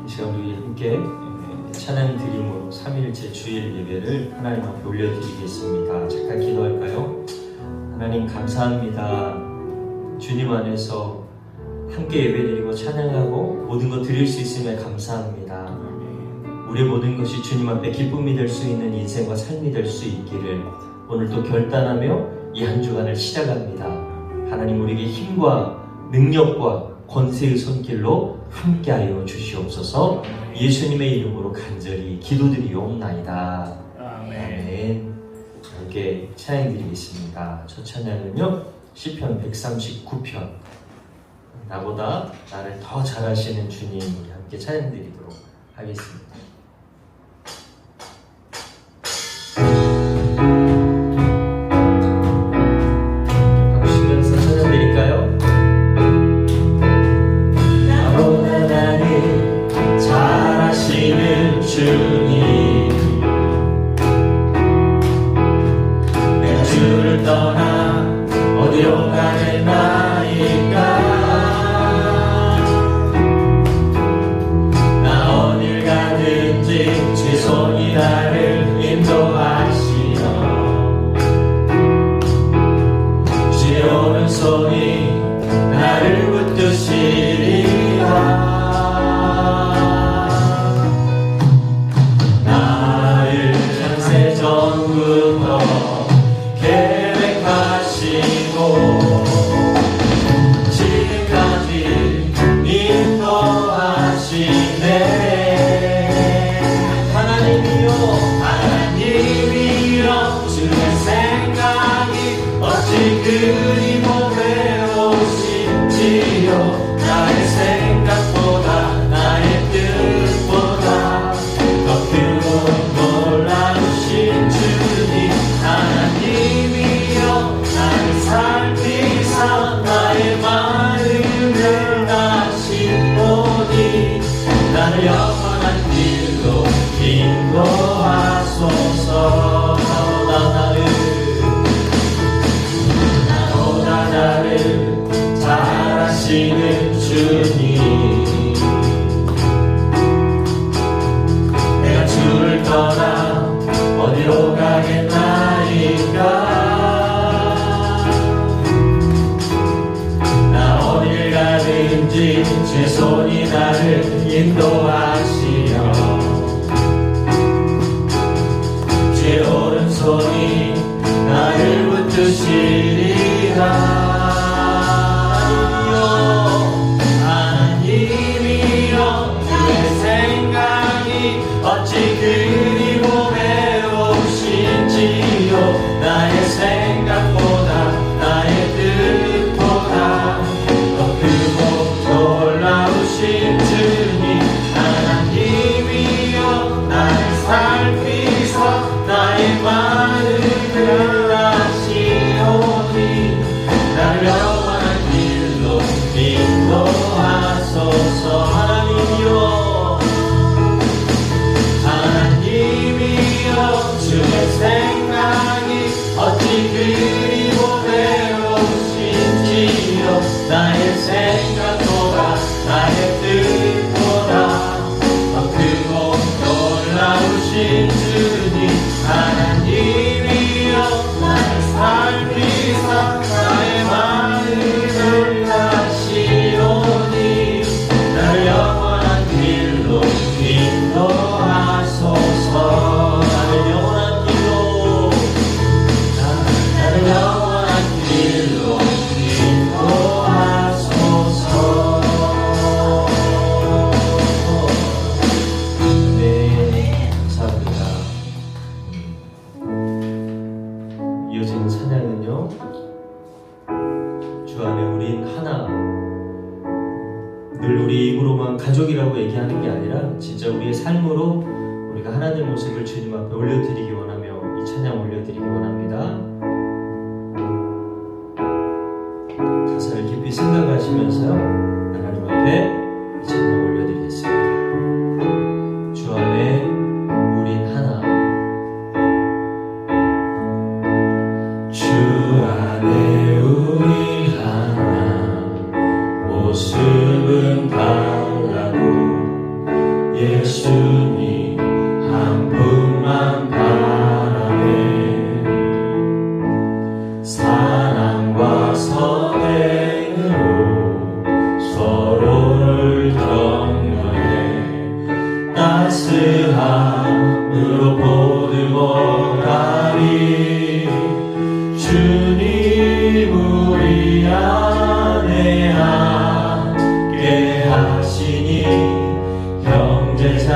시간 우리 함께 찬양 드림으로 3일째 주일 예배를 하나님 앞에 올려드리겠습니다. 잠깐 기도할까요? 하나님 감사합니다. 주님 안에서 함께 예배드리고 찬양하고 모든 것 드릴 수 있음에 감사합니다. 우리의 모든 것이 주님 앞에 기쁨이 될 수 있는 인생과 삶이 될 수 있기를 오늘도 결단하며 이 한 주간을 시작합니다. 하나님 우리에게 힘과 능력과 권세의 손길로 함께하여 주시옵소서. 예수님의 이름으로 간절히 기도드리옵나이다. 아멘. 함께 찬양드리겠습니다. 첫 찬양은요 시편 139편 나보다 나를 더 잘하시는 주님, 우리 함께 찬양드리도록 하겠습니다. 주님, 내가 주를 떠나 어디로 가겠나이까. 나 어딜 가든지 주 손이 나를 인도하시어 주의 오른손이 나를 붙드시리라. 전부터 계획하시고 지금까지 인도하시네. 하나님이여 하나님이여 주의 생각이 어찌 그리 보배로우신지요. 나의 생각보다 나의 뜻보다 더 크고 놀라우신 주님, 하나님이여 나를 살피사 나의 마음을 아시오니 나를 영원한 길로 인도하소서. 나보다 나를 잘하시는 주님, 내가 주를 떠나 어디로 가겠나이까. 나 어딜 가든지 제 손이 나를 인도하시어 제 오른손이 나를 붙드시리라. 하나님이여 주의 생각이 어찌 그리 보배로우신지요. 나의 생각보다 나의 뜻보다 더 크고 놀라우신 주님, 하나님이여 나를 살피사 나의 마음을 아시오니 나를 영원한 길로 인도하소서. 하나님이여 주의 생각이 어찌 그리 보배로우신지요. 나의 생각보다 나의 뜻보다 더 크고 놀라우신 주님, 하나님이여 나를 살피사 나의 마음을 아시오니 나를 영원한 길로 인도하소서. 나를 영원한 길로 인도하소서. 네, 감사합니다. 이어지는 찬양은요 주 안에 우린 하나. 늘 우리 입으로만 가족이라고 얘기하는 게 아니라 진짜 우리의 삶으로 우리가 하나 된 모습을 주님 앞에 올려드리기 원하며 이 찬양 올려드리기 원합니다. 가사를 깊이 생각하시면서요 하나님 앞에 이 찬양 올려드리겠습니다. 주 안에 우린 하나. 주 안에 우리 하나, 모습은 달라도 예수님 한 분만 바라네. 사랑과 선행으로 서로를 격려해 따스함으로 보듬어 가리. 주님 우리 안에 함께 하시니 형제자매의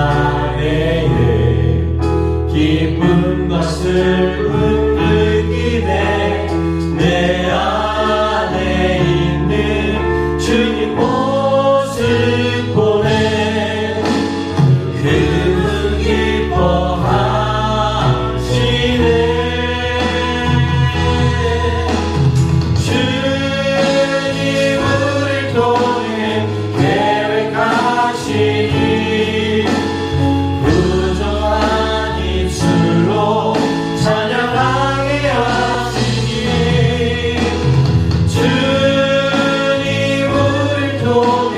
기쁨과 슬픔 느끼네. 내 안에 있는 주님 모습 보네. 그분 기뻐하시네. 주님 우리를 통해 계획하시니 부정한 입술로 찬양하게 하시니. 주님 우리를 통해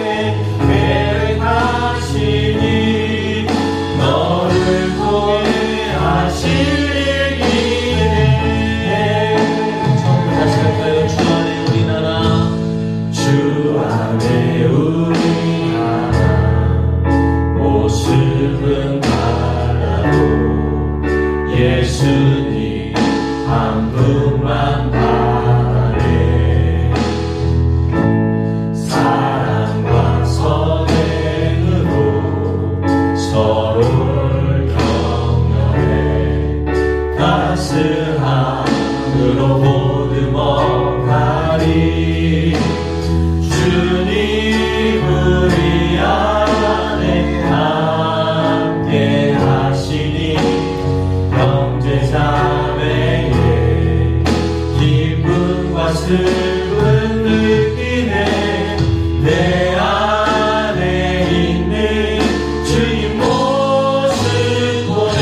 계획하시니 너를 통해 하실 일이네. 처음 다시 할까요? 주 안에 우리 나라. 주 안에 우리 나라 모습은 달라도 예수님 한 분만 바라네. 사랑과 선행으로 서로를 격려해 따스함으로 보듬어 가리. 주님 우리 안에 함께 하시니 형제자매의 기쁨과 슬픔 느끼네. 내 안에 있는 주님 모습 보네.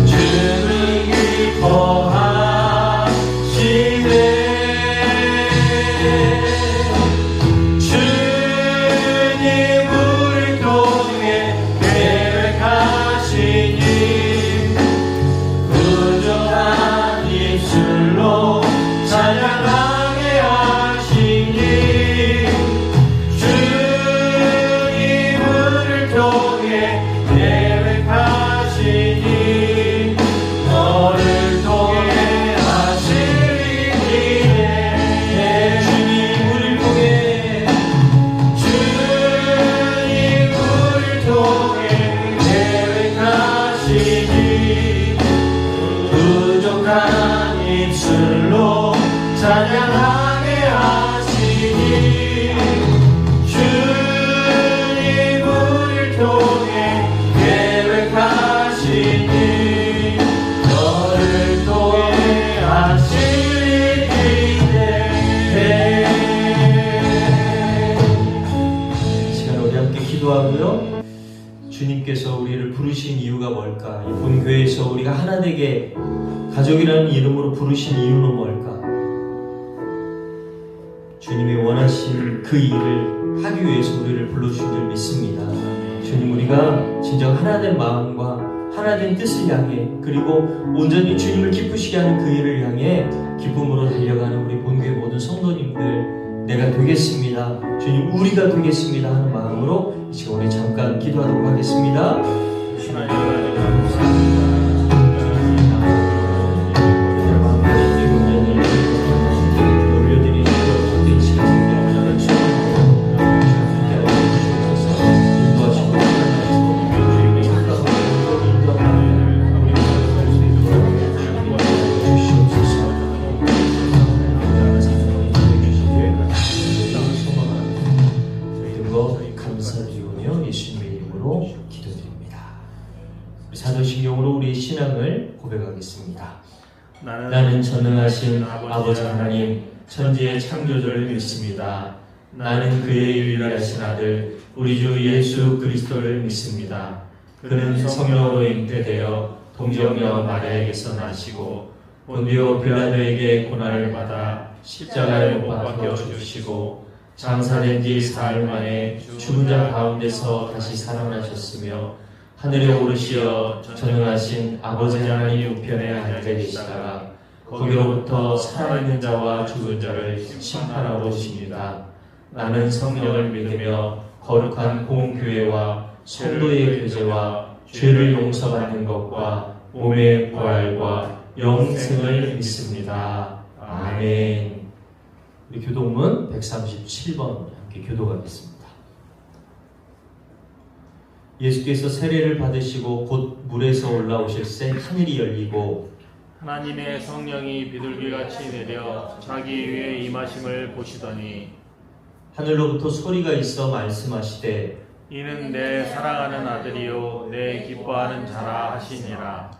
주는 기뻐하시네. 주님 우리를 통해 계획하시니 부정한 입술로 찬양하게 하시니. 주님 우리를 통해 계획하시니 너를 통해 하실 일이네. 주님 우리를 통해 주님 우리를 통해 계획하시니 부족한 입술로 찬양하게 하시니. 주님 우리를 통해 계획하시니 너를 통해 하실 일이네. 이 시간 우리 함께 기도하고요. 주님께서 우리를 부르신 이유가 뭘까? 이 본교회에서 우리가 하나 되게 가족이라는 이름으로 부르신 이유는 뭘까? 주님이 원하신 그 일을 하기 위해서 우리를 불러주신 줄 믿습니다. 주님, 우리가 진정 하나된 마음과 하나된 뜻을 향해, 그리고 온전히 주님을 기쁘시게 하는 그 일을 향해 기쁨으로 달려가는 우리 본교회 모든 성도님들, 내가 되겠습니다, 주님 우리가 되겠습니다 하는 마음으로 이 시간 우리 잠깐 기도하도록 하겠습니다. 감사드리오며 예수님의 이름으로 기도드립니다. 사도신경으로 우리의 신앙을 고백하겠습니다. 나는 전능하신 아버지 하나님, 천지의 창조주를 믿습니다. 나는 그의 유일하신 아들 우리 주 예수 그리스도를 믿습니다. 그는 성령으로 잉태되어 동정녀 마리아에게서 나시고 본디오 빌라도에게 고난을 받아 십자가에 못 박혀 죽으시고 장사된 뒤 사흘 만에 죽은 자 가운데서 다시 살아나셨으며 하늘에 오르시어 전능하신 아버지 하나님 우편에 앉아 계시다가 거기로부터 살아있는 자와 죽은 자를 심판하러 오십니다. 나는 성령을 믿으며 거룩한 공교회와 성도의 교제와 죄를 용서받는 것과 몸의 부활과 영생을 믿습니다. 아멘. 우리 교독문 137번 함께 교독하겠습니다. 예수께서 세례를 받으시고 곧 물에서 올라오실새 하늘이 열리고 하나님의 성령이 비둘기같이 내려 자기 위에 임하심을 보시더니 하늘로부터 소리가 있어 말씀하시되 이는 내 사랑하는 아들이요 내 기뻐하는 자라 하시니라.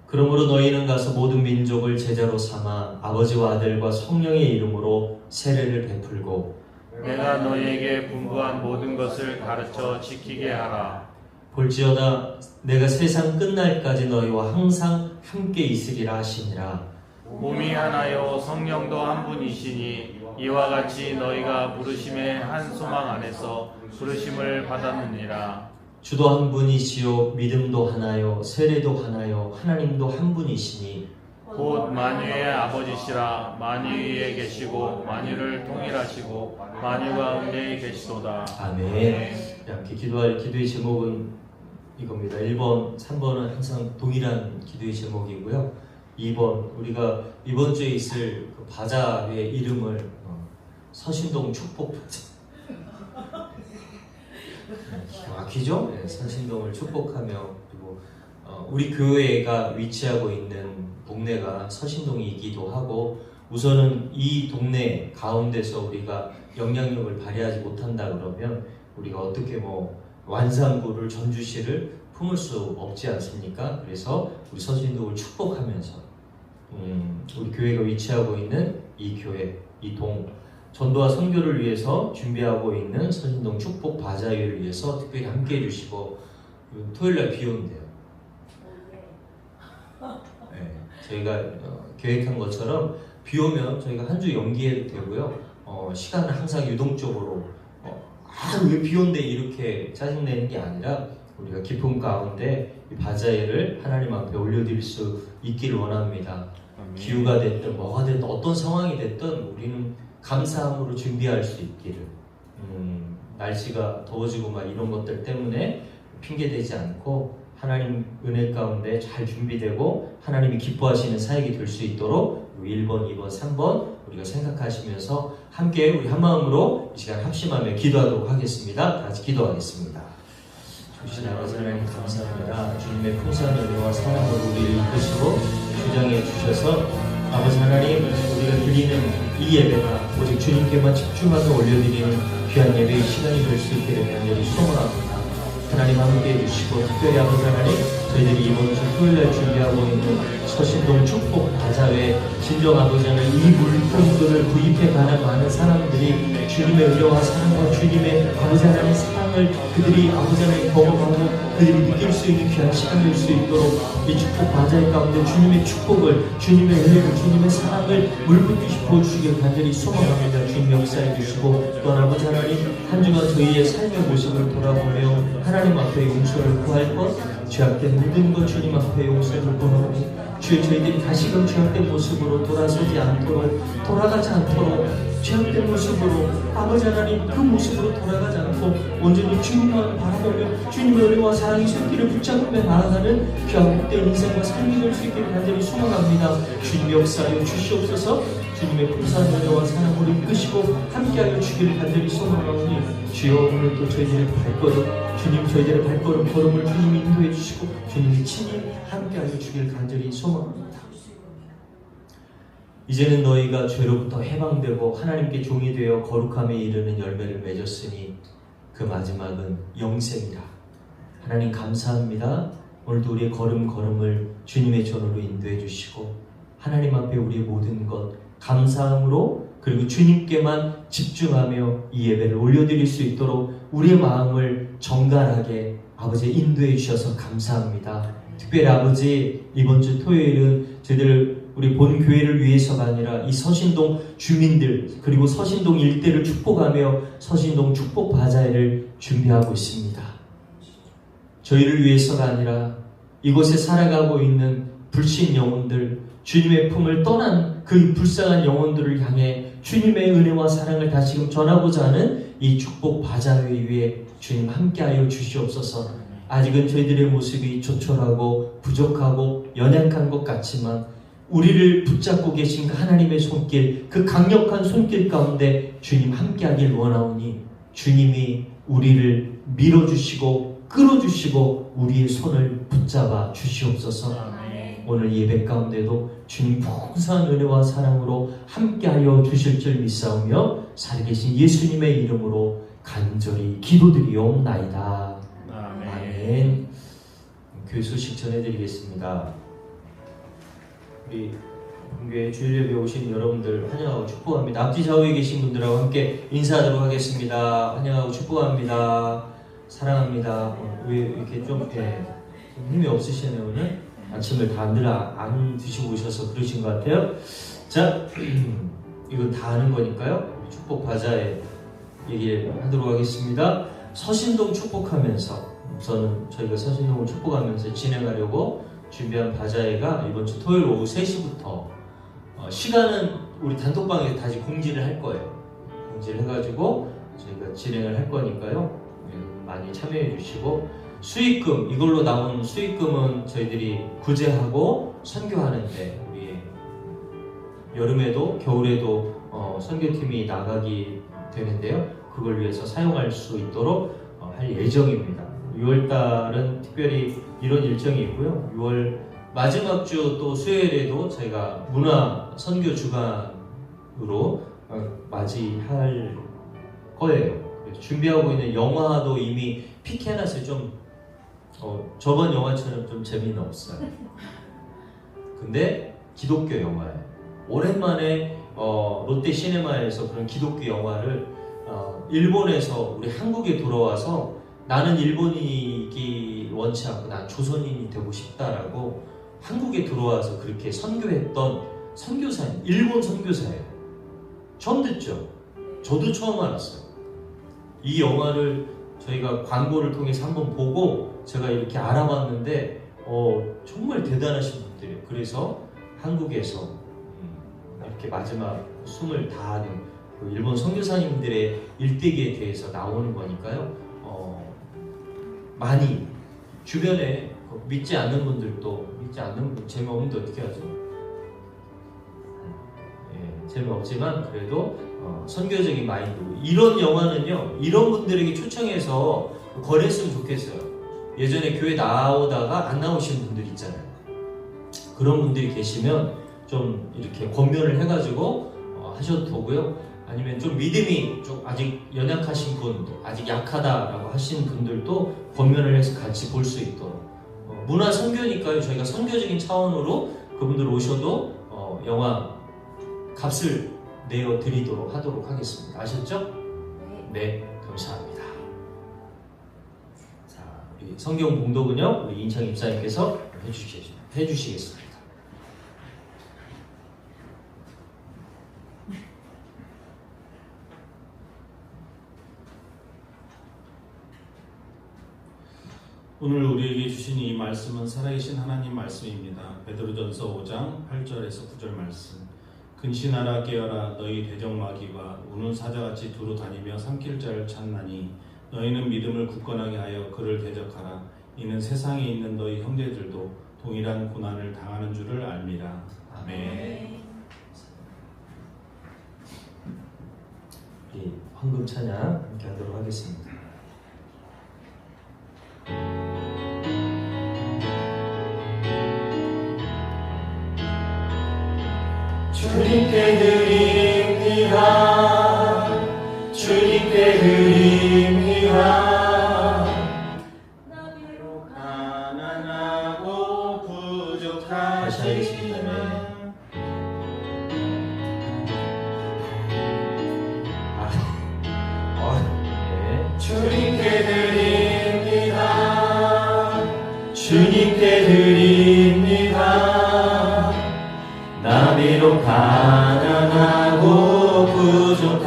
그러므로 너희는 가서 모든 민족을 제자로 삼아 아버지와 아들과 성령의 이름으로 세례를 베풀고 내가 너희에게 분부한 모든 것을 가르쳐 지키게 하라. 볼지어다 내가 세상 끝날까지 너희와 항상 함께 있으리라 하시니라. 몸이 하나요 성령도 한 분이시니 이와 같이 너희가 부르심의 한 소망 안에서 부르심을 받았느니라. 주도 한 분이시요 믿음도 하나요 세례도 하나요 하나님도 한 분이시니 곧 만유의 아버지시라. 만유 위에 계시고 만유를 통일하시고 만유 가운데 계시도다. 아멘. 함께 기도할 기도의 제목은 이겁니다. 1번, 3번은 항상 동일한 기도의 제목이고요. 2번, 우리가 이번 주에 있을 그 바자의 이름을 서신동 축복 바자. 막히죠? 네, 서신동을 축복하며 그리고 우리 교회가 위치하고 있는 동네가 서신동이기도 하고 우선은 이 동네 가운데서 우리가 영향력을 발휘하지 못한다 그러면 우리가 어떻게 완산구를 전주시를 품을 수 없지 않습니까? 그래서 우리 서신동을 축복하면서 우리 교회가 위치하고 있는 이 교회, 이 동 전도와 선교를 위해서 준비하고 있는 서신동 축복 바자회를 위해서 특별히 함께 해주시고 토요일날 비 온대요. 네, 저희가 계획한 것처럼 비 오면 저희가 한 주 연기해도 되고요. 시간은 항상 유동적으로 왜 비 온대 이렇게 짜증내는 게 아니라 우리가 기쁨 가운데 이 바자회를 하나님 앞에 올려드릴 수 있기를 원합니다. 기후가 됐든 뭐가 됐든 어떤 상황이 됐든 우리는 감사함으로 준비할 수 있기를 날씨가 더워지고 막 이런 것들 때문에 핑계대지 않고 하나님 은혜 가운데 잘 준비되고 하나님이 기뻐하시는 사역이 될 수 있도록 1번, 2번, 3번 우리가 생각하시면서 함께 우리 한마음으로 이 시간 합심하며 기도하도록 하겠습니다. 다 같이 기도하겠습니다. 주신 아버지 하나님 감사합니다. 주님의 풍성한 은혜와 사랑으로 우리를 이끄시고 주장해 주셔서 아버지 하나님 우리가 드리는 이 예배가 오직 주님께만 집중하며 올려드리는 귀한 예배의 시간이 될 수 있기를 간절히 소원합니다. 하나님 함께 해주시고 특별히 아버지 하나님 저희들이 이번 주 토요일날 준비하고 있는 서신동 축복 바자회 진정 아버지 하나님 이 물품들을 구입해 가는 많은 사람들이 주님의 은혜와 사랑과 주님의 아버지 하나님의 사랑을 그들이 아버지 하나님 경험하고 그들이 느낄 수 있는 귀한 시간이 될 수 있도록 이 축복 바자회 가운데 주님의 축복을 주님의 은혜를 주님의 사랑을 물붓듯이 보여주시길 간절히 소망합니다. 주님 역사해 주시고 또한 아버지 하나님 한 주간 저희의 삶의 모습을 돌아보며 하나님 앞에 용서를 구할 것 죄악된 모든 것 주님 앞에 용서를 구하오니 주여 저희들이 다시금 죄악된 모습으로 돌아서지 않도록 돌아가지 않도록 죄악된 모습으로 아버지 하나님 그 모습으로 돌아가지 않고 온전히 주님만 바라보며 주님의 은혜와 사랑의 손길을 붙잡으며 나아가는 귀한 복된 인생과 삶이 될 수 있기를 간절히 소망합니다. 주님 역사하여 주시옵소서. 주님의 풍성한 은혜와 사랑으로 이끄시고 함께하여 주기를 간절히 소망하오니 주여 오늘도 저희들의 발걸음 주님 저희들의 걸음을 주님이 인도해 주시고 주님이 친히 함께하여 주기를 간절히 소망합니다. 이제는 너희가 죄로부터 해방되고 하나님께 종이 되어 거룩함에 이르는 열매를 맺었으니 그 마지막은 영생이라. 하나님 감사합니다. 오늘도 우리의 걸음을 주님의 전으로 인도해 주시고 하나님 앞에 우리의 모든 것 감사함으로 그리고 주님께만 집중하며 이 예배를 올려드릴 수 있도록 우리의 마음을 정갈하게 아버지 인도해 주셔서 감사합니다. 특별히 아버지 이번 주 토요일은 저희들 우리 본 교회를 위해서가 아니라 이 서신동 주민들 그리고 서신동 일대를 축복하며 서신동 축복 바자회를 준비하고 있습니다. 저희를 위해서가 아니라 이곳에 살아가고 있는 불신 영혼들, 주님의 품을 떠난 그 불쌍한 영혼들을 향해 주님의 은혜와 사랑을 다시금 전하고자 하는 이 축복 바자회 위에 주님 함께하여 주시옵소서. 아직은 저희들의 모습이 조촐하고 부족하고 연약한 것 같지만 우리를 붙잡고 계신 그 하나님의 손길, 그 강력한 손길 가운데 주님 함께하길 원하오니 주님이 우리를 밀어주시고 끌어주시고 우리의 손을 붙잡아 주시옵소서. 오늘 예배 가운데도 주님 풍성한 은혜와 사랑으로 함께하여 주실 줄 믿사오며 살아계신 예수님의 이름으로 간절히 기도드리옵나이다. 아멘. 교회 소식 전해드리겠습니다. 우리 본교회 주일 예배 오신 여러분들 환영하고 축복합니다. 앞뒤 좌우에 계신 분들하고 함께 인사하도록 하겠습니다. 환영하고 축복합니다. 사랑합니다. 왜 이렇게 좀 힘이 없으시네요 오늘? 아침을 다 늘 안 드시고 오셔서 그러신 것 같아요. 자, 이건 다 아는 거니까요. 축복 바자회 얘기를 하도록 하겠습니다. 서신동 축복하면서 우선은 저희가 서신동을 축복하면서 진행하려고 준비한 바자회가 이번 주 토요일 오후 3시부터 시간은 우리 단톡방에 다시 공지를 할 거예요. 공지를 해가지고 저희가 진행을 할 거니까요. 많이 참여해 주시고 수익금, 이걸로 나온 수익금은 저희들이 구제하고 선교하는데 우리 여름에도 겨울에도 선교팀이 나가게 되는데요. 그걸 위해서 사용할 수 있도록 할 예정입니다. 6월달은 특별히 이런 일정이 있고요. 6월 마지막 주 또 수요일에도 저희가 문화 선교 주간으로 맞이할 거예요. 준비하고 있는 영화도 이미 픽해놨어요. 좀 저번 영화처럼 좀 재미는 없어요. 근데 기독교 영화예요. 오랜만에 롯데 시네마에서 그런 기독교 영화를 일본에서 우리 한국에 돌아와서 나는 일본인이기 원치 않고 난 조선인이 되고 싶다라고 한국에 들어와서 그렇게 선교했던 선교사님, 일본 선교사예요. 처음 듣죠? 저도 처음 알았어요. 이 영화를 저희가 광고를 통해서 한번 보고 제가 이렇게 알아봤는데 정말 대단하신 분들이에요. 그래서 한국에서 이렇게 마지막 숨을 다하는 그 일본 선교사님들의 일대기에 대해서 나오는 거니까요. 많이 주변에 믿지 않는 분들도 믿지 않는 분 재미없는데 어떻게 하죠? 재미없지만 그래도 선교적인 마인드로 이런 영화는요 이런 분들에게 초청해서 권했으면 좋겠어요. 예전에 교회 나오다가 안 나오신 분들 있잖아요. 그런 분들이 계시면 좀 이렇게 권면을 해가지고 하셔도 되고요. 아니면 좀 믿음이 좀 아직 연약하신 분, 아직 약하다라고 하신 분들도 권면을 해서 같이 볼 수 있도록 문화 선교니까요. 저희가 선교적인 차원으로 그분들 오셔도 영화 값을 내어 드리도록 하도록 하겠습니다. 아셨죠? 네, 감사합니다. 자, 우리 성경 봉독은요, 우리 인창 입사님께서 해주시겠습니다. 오늘 우리에게 주신 이 말씀은 살아계신 하나님 말씀입니다. 베드로전서 5장 8절에서 9절 말씀. 근신하라 깨어라 너희 대적마귀가 우는 사자같이 두루 다니며 삼킬 자를 찾나니 너희는 믿음을 굳건하게 하여 그를 대적하라. 이는 세상에 있는 너희 형제들도 동일한 고난을 당하는 줄을 알미라. 아멘. 우리 황금 찬양 함께 하도록 하겠습니다. 주님께 드립니다. 주님께 드립니다. 나비로 가난하고 부족하시는 주님께 드립니다. 주님께 드립니다. 비록 가난하고 부족하지만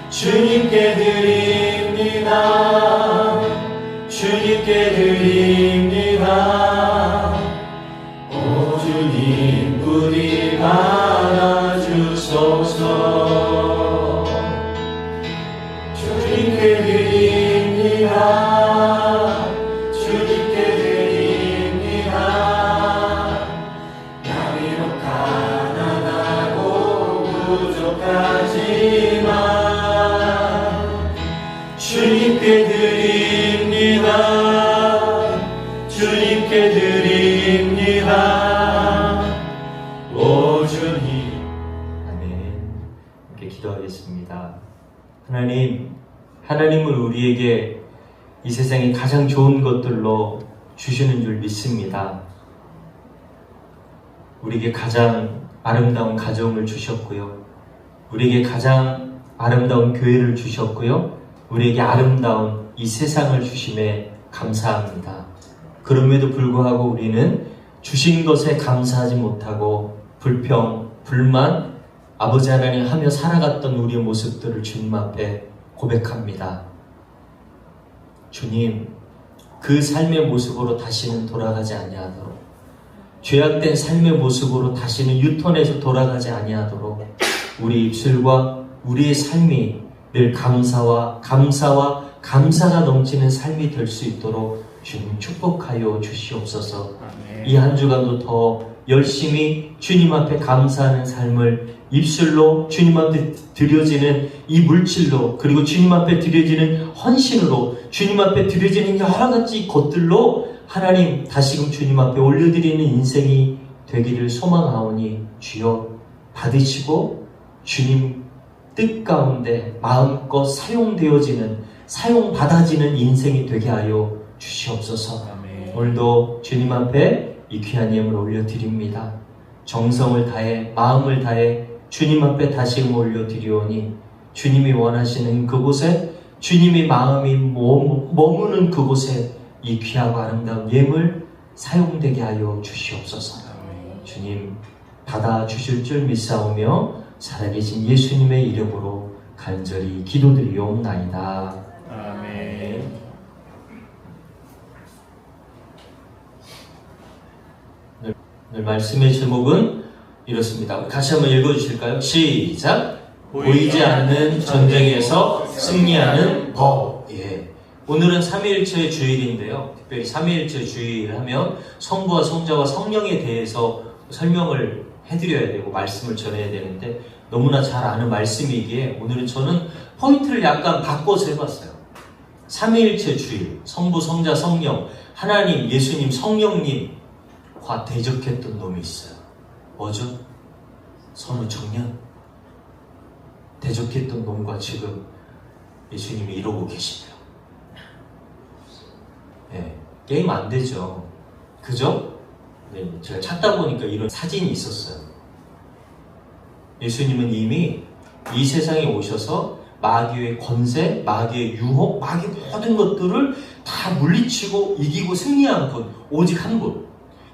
주님께 드립니다. 주님께 드립니다. 오 주님 부디 받아주소서. 주님께 드립니다. 주님께 드립니다. 나 비록 가난하고 부족하지만 주님께 드립니다. 주님께 드립니다. 오 주님. 아멘. 이렇게 기도하겠습니다. 하나님은 우리에게 이 세상에 가장 좋은 것들로 주시는 줄 믿습니다. 우리에게 가장 아름다운 가정을 주셨고요. 우리에게 가장 아름다운 교회를 주셨고요. 우리에게 아름다운 이 세상을 주심에 감사합니다. 그럼에도 불구하고 우리는 주신 것에 감사하지 못하고 불평, 불만, 아버지 하나님 하며 살아갔던 우리의 모습들을 주님 앞에 고백합니다. 주님, 그 삶의 모습으로 다시는 돌아가지 아니하도록, 죄악된 삶의 모습으로 다시는 유턴해서 돌아가지 아니하도록 우리 입술과 우리의 삶이 늘 감사가 넘치는 삶이 될 수 있도록 주님 축복하여 주시옵소서. 이 한 주간도 더 열심히 주님 앞에 감사하는 삶을 입술로 주님 앞에 드려지는 이 물질로, 그리고 주님 앞에 드려지는 헌신으로, 주님 앞에 드려지는 여러 가지 것들로 하나님 다시금 주님 앞에 올려드리는 인생이 되기를 소망하오니 주여 받으시고 주님 뜻 가운데 마음껏 사용받아지는 인생이 되게 하여 주시옵소서. 오늘도 주님 앞에 이 귀한 예물을 올려드립니다. 정성을 다해 마음을 다해 주님 앞에 다시금 올려드리오니 주님이 원하시는 그곳에, 주님의 마음이 머무는 그곳에 이 귀하고 아름다운 예물 사용되게 하여 주시옵소서. 주님 받아주실 줄 믿사오며 살아계신 예수님의 이름으로 간절히 기도드리옵나이다. 아멘. 오늘 말씀의 제목은 이렇습니다. 같이 한번 읽어주실까요? 시작! 보이지 않는 전쟁에서 승리하는 법. 예. 오늘은 삼위일체의 주일인데요. 특별히 삼위일체 주일 하면 성부와 성자와 성령에 대해서 설명을 해드려야 되고 말씀을 전해야 되는데 너무나 잘 아는 말씀이기에 오늘은 저는 포인트를 약간 바꿔서 해봤어요. 삼위일체 주일, 성부, 성자, 성령, 하나님, 예수님, 성령님과 대적했던 놈이 있어요. 뭐죠? 선우청년. 대적했던 놈과 지금 예수님이 이러고 계시네요. 네, 게임 안 되죠. 그죠? 네, 제가 찾다 보니까 이런 사진이 있었어요. 예수님은 이미 이 세상에 오셔서 마귀의 권세, 마귀의 유혹, 마귀의 모든 것들을 다 물리치고 이기고 승리한 분, 오직 한 분.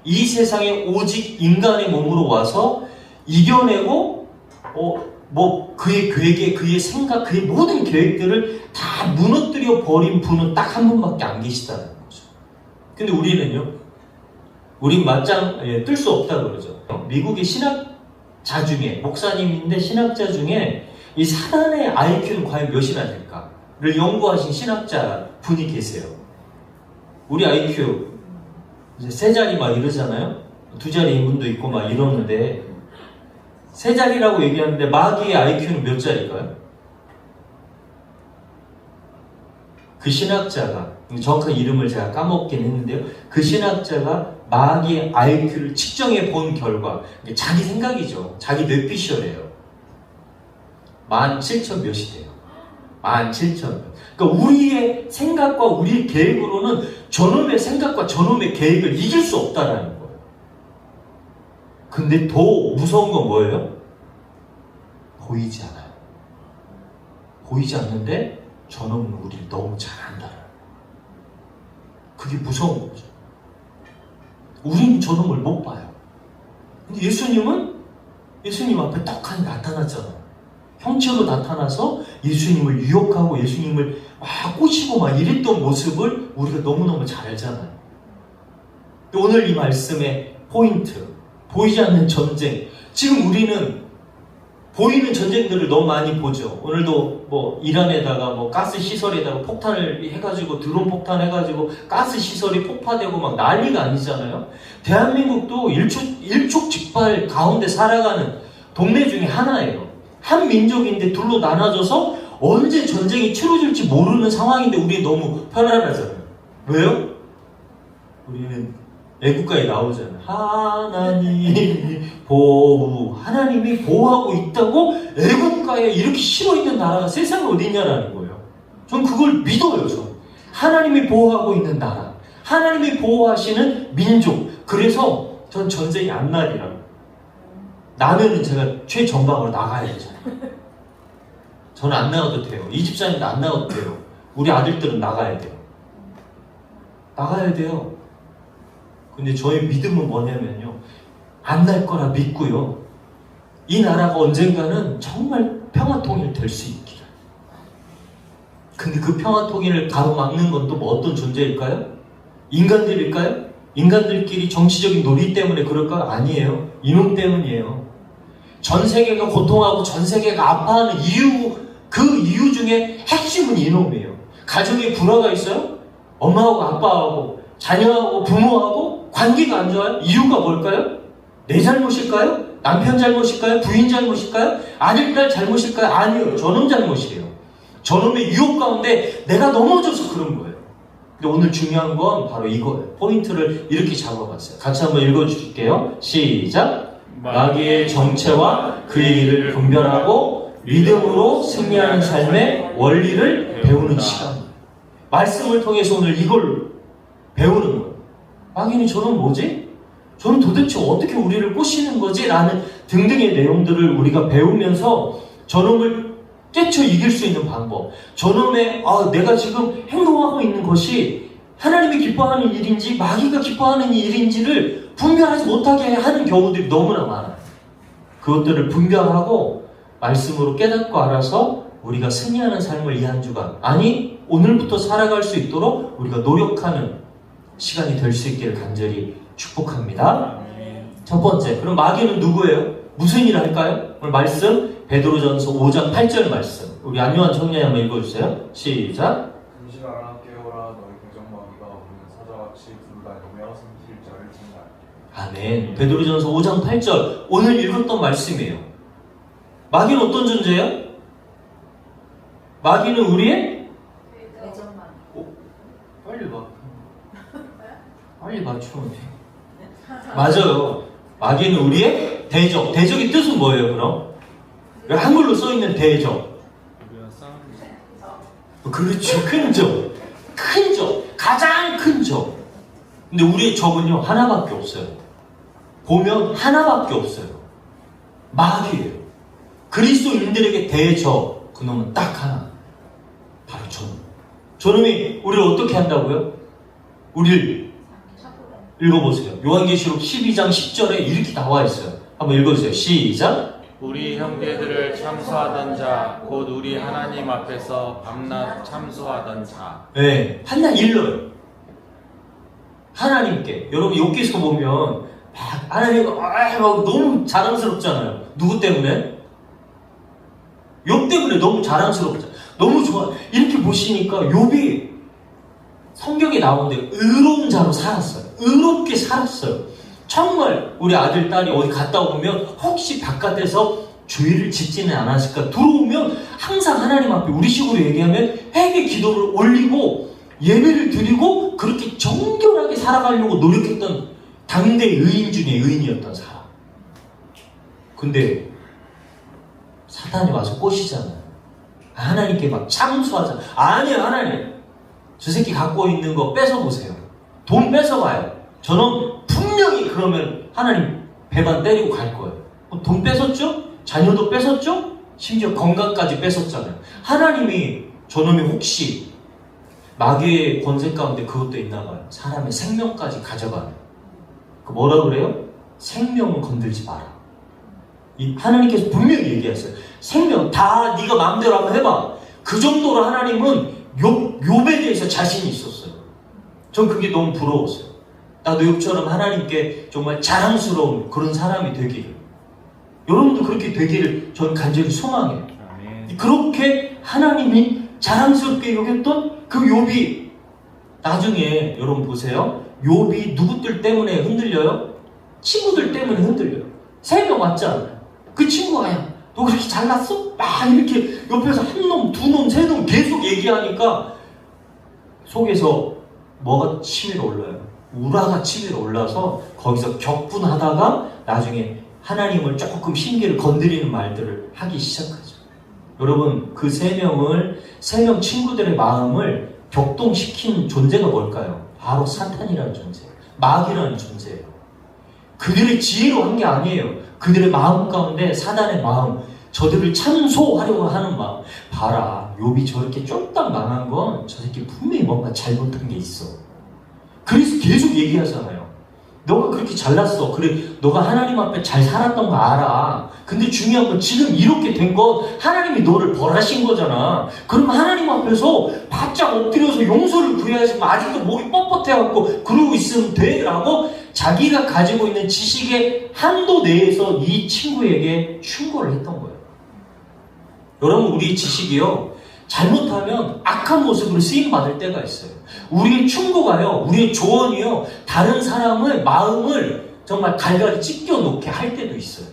이 세상에 오직 인간의 몸으로 와서 이겨내고 그의 계획에, 그의 생각, 그의 모든 계획들을 다 무너뜨려 버린 분은 딱 한 분밖에 안 계시다는 거죠. 근데 우리는요, 우린 맞짱 뜰 수 없다 그러죠. 미국의 신학자 중에, 목사님인데 신학자 중에 이 사단의 IQ는 과연 몇이나 될까를 연구하신 신학자 분이 계세요. 우리 IQ 이제 세 자리 막 이러잖아요. 두 자리 인분도 있고 막 이러는데 세 자리라고 얘기하는데 마귀의 IQ는 몇 자리일까요? 그 신학자가, 정확한 이름을 제가 까먹긴 했는데요. 그 신학자가 마귀의 IQ를 측정해 본 결과, 자기 생각이죠. 자기 뇌피셜이에요. 17,000 몇이 돼요. 17,000. 그러니까 우리의 생각과 우리의 계획으로는 저놈의 생각과 저놈의 계획을 이길 수 없다라는 거예요. 근데 더 무서운 건 뭐예요? 보이지 않아요. 보이지 않는데 저놈은 우리를 너무 잘 안다는. 그게 무서운 거죠. 우린 저놈을 못 봐요. 근데 예수님 앞에 떡하니 나타났잖아요. 형체로 나타나서 예수님을 유혹하고 예수님을 막 꼬시고 막 이랬던 모습을 우리가 너무너무 잘 알잖아요. 오늘 이 말씀의 포인트, 보이지 않는 전쟁. 지금 우리는 보이는 전쟁들을 너무 많이 보죠. 오늘도 뭐 이란에다가 뭐 가스 시설에다가 폭탄을 해가지고 드론 폭탄 해가지고 가스 시설이 폭파되고 막 난리가 아니잖아요. 대한민국도 일촉즉발 가운데 살아가는 동네 중에 하나예요. 한 민족인데 둘로 나눠져서 언제 전쟁이 치러질지 모르는 상황인데 우리 너무 편안하잖아요. 왜요? 우리는 애국가에 나오잖아요. 하나님이 보호하고 있다고 애국가에 이렇게 실어있는 나라가 세상에 어디 있냐라는 거예요. 전 그걸 믿어요. 하나님이 보호하고 있는 나라, 하나님이 보호하시는 민족. 그래서 전 전쟁이 안 나리라고. 나면은 제가 최전방으로 나가야 되잖아요. 저는 안 나가도 돼요. 이 집사님도 안 나가도 돼요. 우리 아들들은 나가야 돼요. 나가야 돼요. 근데 저의 믿음은 뭐냐면요, 안 날 거라 믿고요, 이 나라가 언젠가는 정말 평화통일 될 수 있기를. 근데 그 평화통일을 가로막는 건 또 뭐 어떤 존재일까요? 인간들일까요? 인간들끼리 정치적인 논의 때문에 그럴까요? 아니에요. 이놈 때문이에요. 전 세계가 고통하고 전 세계가 아파하는 이유, 그 이유 중에 핵심은 이놈이에요. 가정에 불화가 있어요? 엄마하고 아빠하고 자녀하고 부모하고 관계가 안 좋아요? 이유가 뭘까요? 내 잘못일까요? 남편 잘못일까요? 부인 잘못일까요? 아들, 딸 잘못일까요? 아니요. 저놈 잘못이에요. 저놈의 유혹 가운데 내가 넘어져서 그런 거예요. 근데 오늘 중요한 건 바로 이거예요. 포인트를 이렇게 잡아봤어요. 같이 한번 읽어줄게요. 시작! 마귀의 정체와 그의 일을 분별하고 믿음으로 승리하는 삶의 원리를 배우는 시간. 말씀을 통해서 오늘 이걸 배우는 거예요. 마귀는 저는 뭐지? 저는 도대체 어떻게 우리를 꼬시는 거지? 라는 등등의 내용들을 우리가 배우면서 저놈을 깨쳐 이길 수 있는 방법, 저놈의 내가 지금 행동하고 있는 것이 하나님이 기뻐하는 일인지 마귀가 기뻐하는 일인지를 분별하지 못하게 하는 경우들이 너무나 많아요. 그것들을 분별하고 말씀으로 깨닫고 알아서 우리가 승리하는 삶을 이 한 주간, 아니 오늘부터 살아갈 수 있도록 우리가 노력하는 시간이 될 수 있기를 간절히 축복합니다. 첫 번째, 그럼 마귀는 누구예요? 무슨 일을 할까요? 오늘 말씀 베드로전서 5장 8절 말씀, 우리 안요한 청년이 한번 읽어주세요. 시작. 근신하라 깨어라 너희 대적마귀가 우는 사자같이 둘러다니며 숨길 자를 진다. 아멘. 베드로전서 5장 8절, 오늘 읽었던 말씀이에요. 마귀는 어떤 존재예요? 마귀는 우리의 빨리 봐. 빨리 맞추면 돼. 맞아요. 마귀는 우리의 대적. 대적의 뜻은 뭐예요, 그럼? 한글로 써있는 대적. 그렇죠. 큰 적. 큰 적. 가장 큰 적. 근데 우리의 적은요, 하나밖에 없어요. 보면 하나밖에 없어요. 마귀예요. 그리스도인들에게 대적, 그놈은 딱 하나. 바로 저놈. 저놈이 우리를 어떻게 한다고요? 우리를 읽어보세요. 요한계시록 12장 10절에 이렇게 나와 있어요. 한번 읽어주세요. 시작. 우리 형제들을 참수하던 자, 곧 우리 하나님 앞에서 밤낮 참수하던 자. 네, 한낱 일러요. 하나님께. 여러분 여기서 보면 하나님 막 너무 자랑스럽잖아요. 누구 때문에? 욥 때문에 너무 자랑스럽잖아요. 너무 좋아. 이렇게 보시니까 욥이 성경에 나오는데 의로운 자로 살았어요. 의롭게 살았어요. 정말 우리 아들, 딸이 어디 갔다 오면 혹시 바깥에서 죄를 짓지는 않았을까? 들어오면 항상 하나님 앞에 우리식으로 얘기하면 회개 기도를 올리고 예배를 드리고 그렇게 정결하게 살아가려고 노력했던 당대 의인 중에 의인이었던 사람. 근데 사탄이 와서 꼬시잖아요. 하나님께 막 참수하잖아요. 아니에요, 하나님. 저 새끼 갖고 있는 거 뺏어보세요. 돈 뺏어봐요. 저는 분명히 그러면 하나님 배만 때리고 갈 거예요. 돈 뺏었죠? 자녀도 뺏었죠? 심지어 건강까지 뺏었잖아요. 하나님이 저놈이 혹시 마귀의 권세 가운데 그것도 있나 봐요. 사람의 생명까지 가져가요. 그 뭐라 그래요? 생명을 건들지 마라. 하나님께서 분명히 얘기했어요. 생명 다 네가 마음대로 한번 해봐. 그 정도로 하나님은 욥에 대해서 자신이 있었어요. 전 그게 너무 부러웠어요. 나도 욥처럼 하나님께 정말 자랑스러운 그런 사람이 되기를. 여러분도 그렇게 되기를 전 간절히 소망해요. 그렇게 하나님이 자랑스럽게 여겼던 그 욥이 나중에 여러분 보세요. 욥이 누구들 때문에 흔들려요? 친구들 때문에 흔들려요. 3명 왔잖아요. 그 친구가 야, 너 그렇게 잘났어? 막 이렇게 옆에서 한 놈, 두 놈, 세 놈 계속 얘기하니까 속에서 뭐가 치밀어 올라요? 우라가 치밀어 올라서 거기서 격분하다가 나중에 하나님을 조금 심기를 건드리는 말들을 하기 시작하죠. 여러분 그 3명 친구들의 마음을 격동시킨 존재가 뭘까요? 바로 사탄이라는 존재예요. 마귀라는 존재예요. 그들의 지혜로 한 게 아니에요. 그들의 마음 가운데 사단의 마음, 저들을 참소하려고 하는 마음. 봐라, 욥이 저렇게 쫄딱 망한 건 저 새끼 분명히 뭔가 잘못한 게 있어. 그래서 계속 얘기하잖아요. 너가 그렇게 잘났어. 그래, 너가 하나님 앞에 잘 살았던 거 알아. 근데 중요한 건 지금 이렇게 된 건 하나님이 너를 벌하신 거잖아. 그럼 하나님 앞에서 바짝 엎드려서 용서를 구해야지. 아직도 목이 뻣뻣해갖고 그러고 있으면 돼? 라고 자기가 가지고 있는 지식의 한도 내에서 이 친구에게 충고를 했던 거예요. 여러분, 우리 지식이요, 잘못하면 악한 모습으로 쓰임받을 때가 있어요. 우리의 충고가요, 우리의 조언이요, 다른 사람의 마음을 정말 갈갈이 찢겨놓게 할 때도 있어요.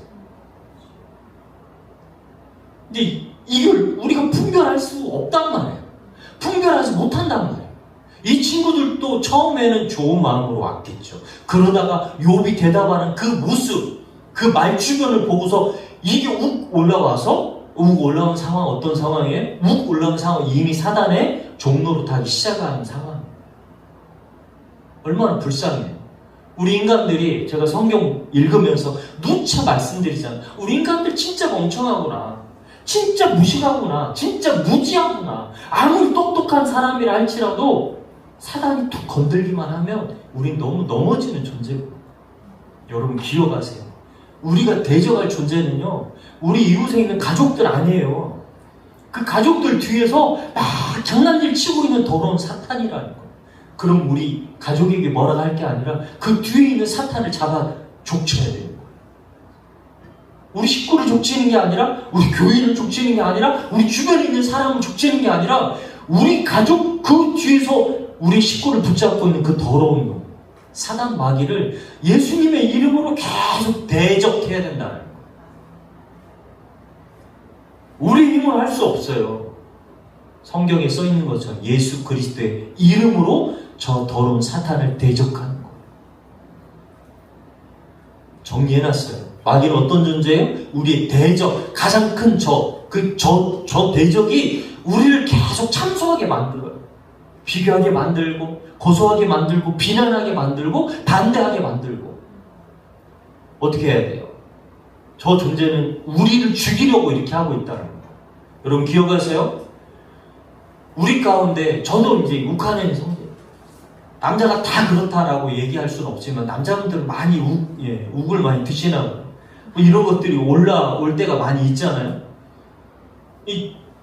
근데 이걸 우리가 분별할 수 없단 말이에요. 분별하지 못한단 말이에요. 이 친구들도 처음에는 좋은 마음으로 왔겠죠. 그러다가 욥이 대답하는 그 모습, 그 말주변을 보고서 이게 욱 올라와서, 욱 올라온 상황, 어떤 상황이에요? 욱 올라온 상황, 이미 사단의 종로로 타기 시작하는 상황이에요. 얼마나 불쌍해요. 우리 인간들이, 제가 성경 읽으면서 누차 말씀드리잖아요. 우리 인간들 진짜 멍청하구나. 진짜 무식하구나. 진짜 무지하구나. 아무리 똑똑한 사람이라 할지라도 사단이 툭 건들기만 하면 우린 너무 넘어지는 존재고. 여러분 기억하세요. 우리가 대적할 존재는요, 우리 이웃에 있는 가족들 아니에요. 그 가족들 뒤에서 막 장난질 치고 있는 더러운 사탄이라는 거예요. 그럼 우리 가족에게 뭐라 할 게 아니라 그 뒤에 있는 사탄을 잡아 족쳐야 되는 거예요. 우리 식구를 족치는 게 아니라, 우리 교인을 족치는 게 아니라, 우리 주변에 있는 사람을 족치는 게 아니라, 우리 가족 그 뒤에서 우리 식구를 붙잡고 있는 그 더러운 놈, 사단 마귀를 예수님의 이름으로 계속 대적해야 된다는 거예요. 우리 힘으로 할 수 없어요. 성경에 써 있는 것처럼 예수 그리스도의 이름으로 저 더러운 사탄을 대적하는 거예요. 정리해놨어요. 마귀는 어떤 존재예요? 우리의 대적, 가장 큰 저 대적이 우리를 계속 참소하게 만들어요. 비교하게 만들고, 고소하게 만들고, 비난하게 만들고, 반대하게 만들고. 어떻게 해야 돼요? 저 존재는 우리를 죽이려고 이렇게 하고 있다는 거예요. 여러분 기억하세요? 우리 가운데, 저도 이제 욱하는 성질, 남자가 다 그렇다라고 얘기할 수는 없지만 남자분들은 많이 욱을 많이 드시나 봐요. 뭐 이런 것들이 올라올 때가 많이 있잖아요.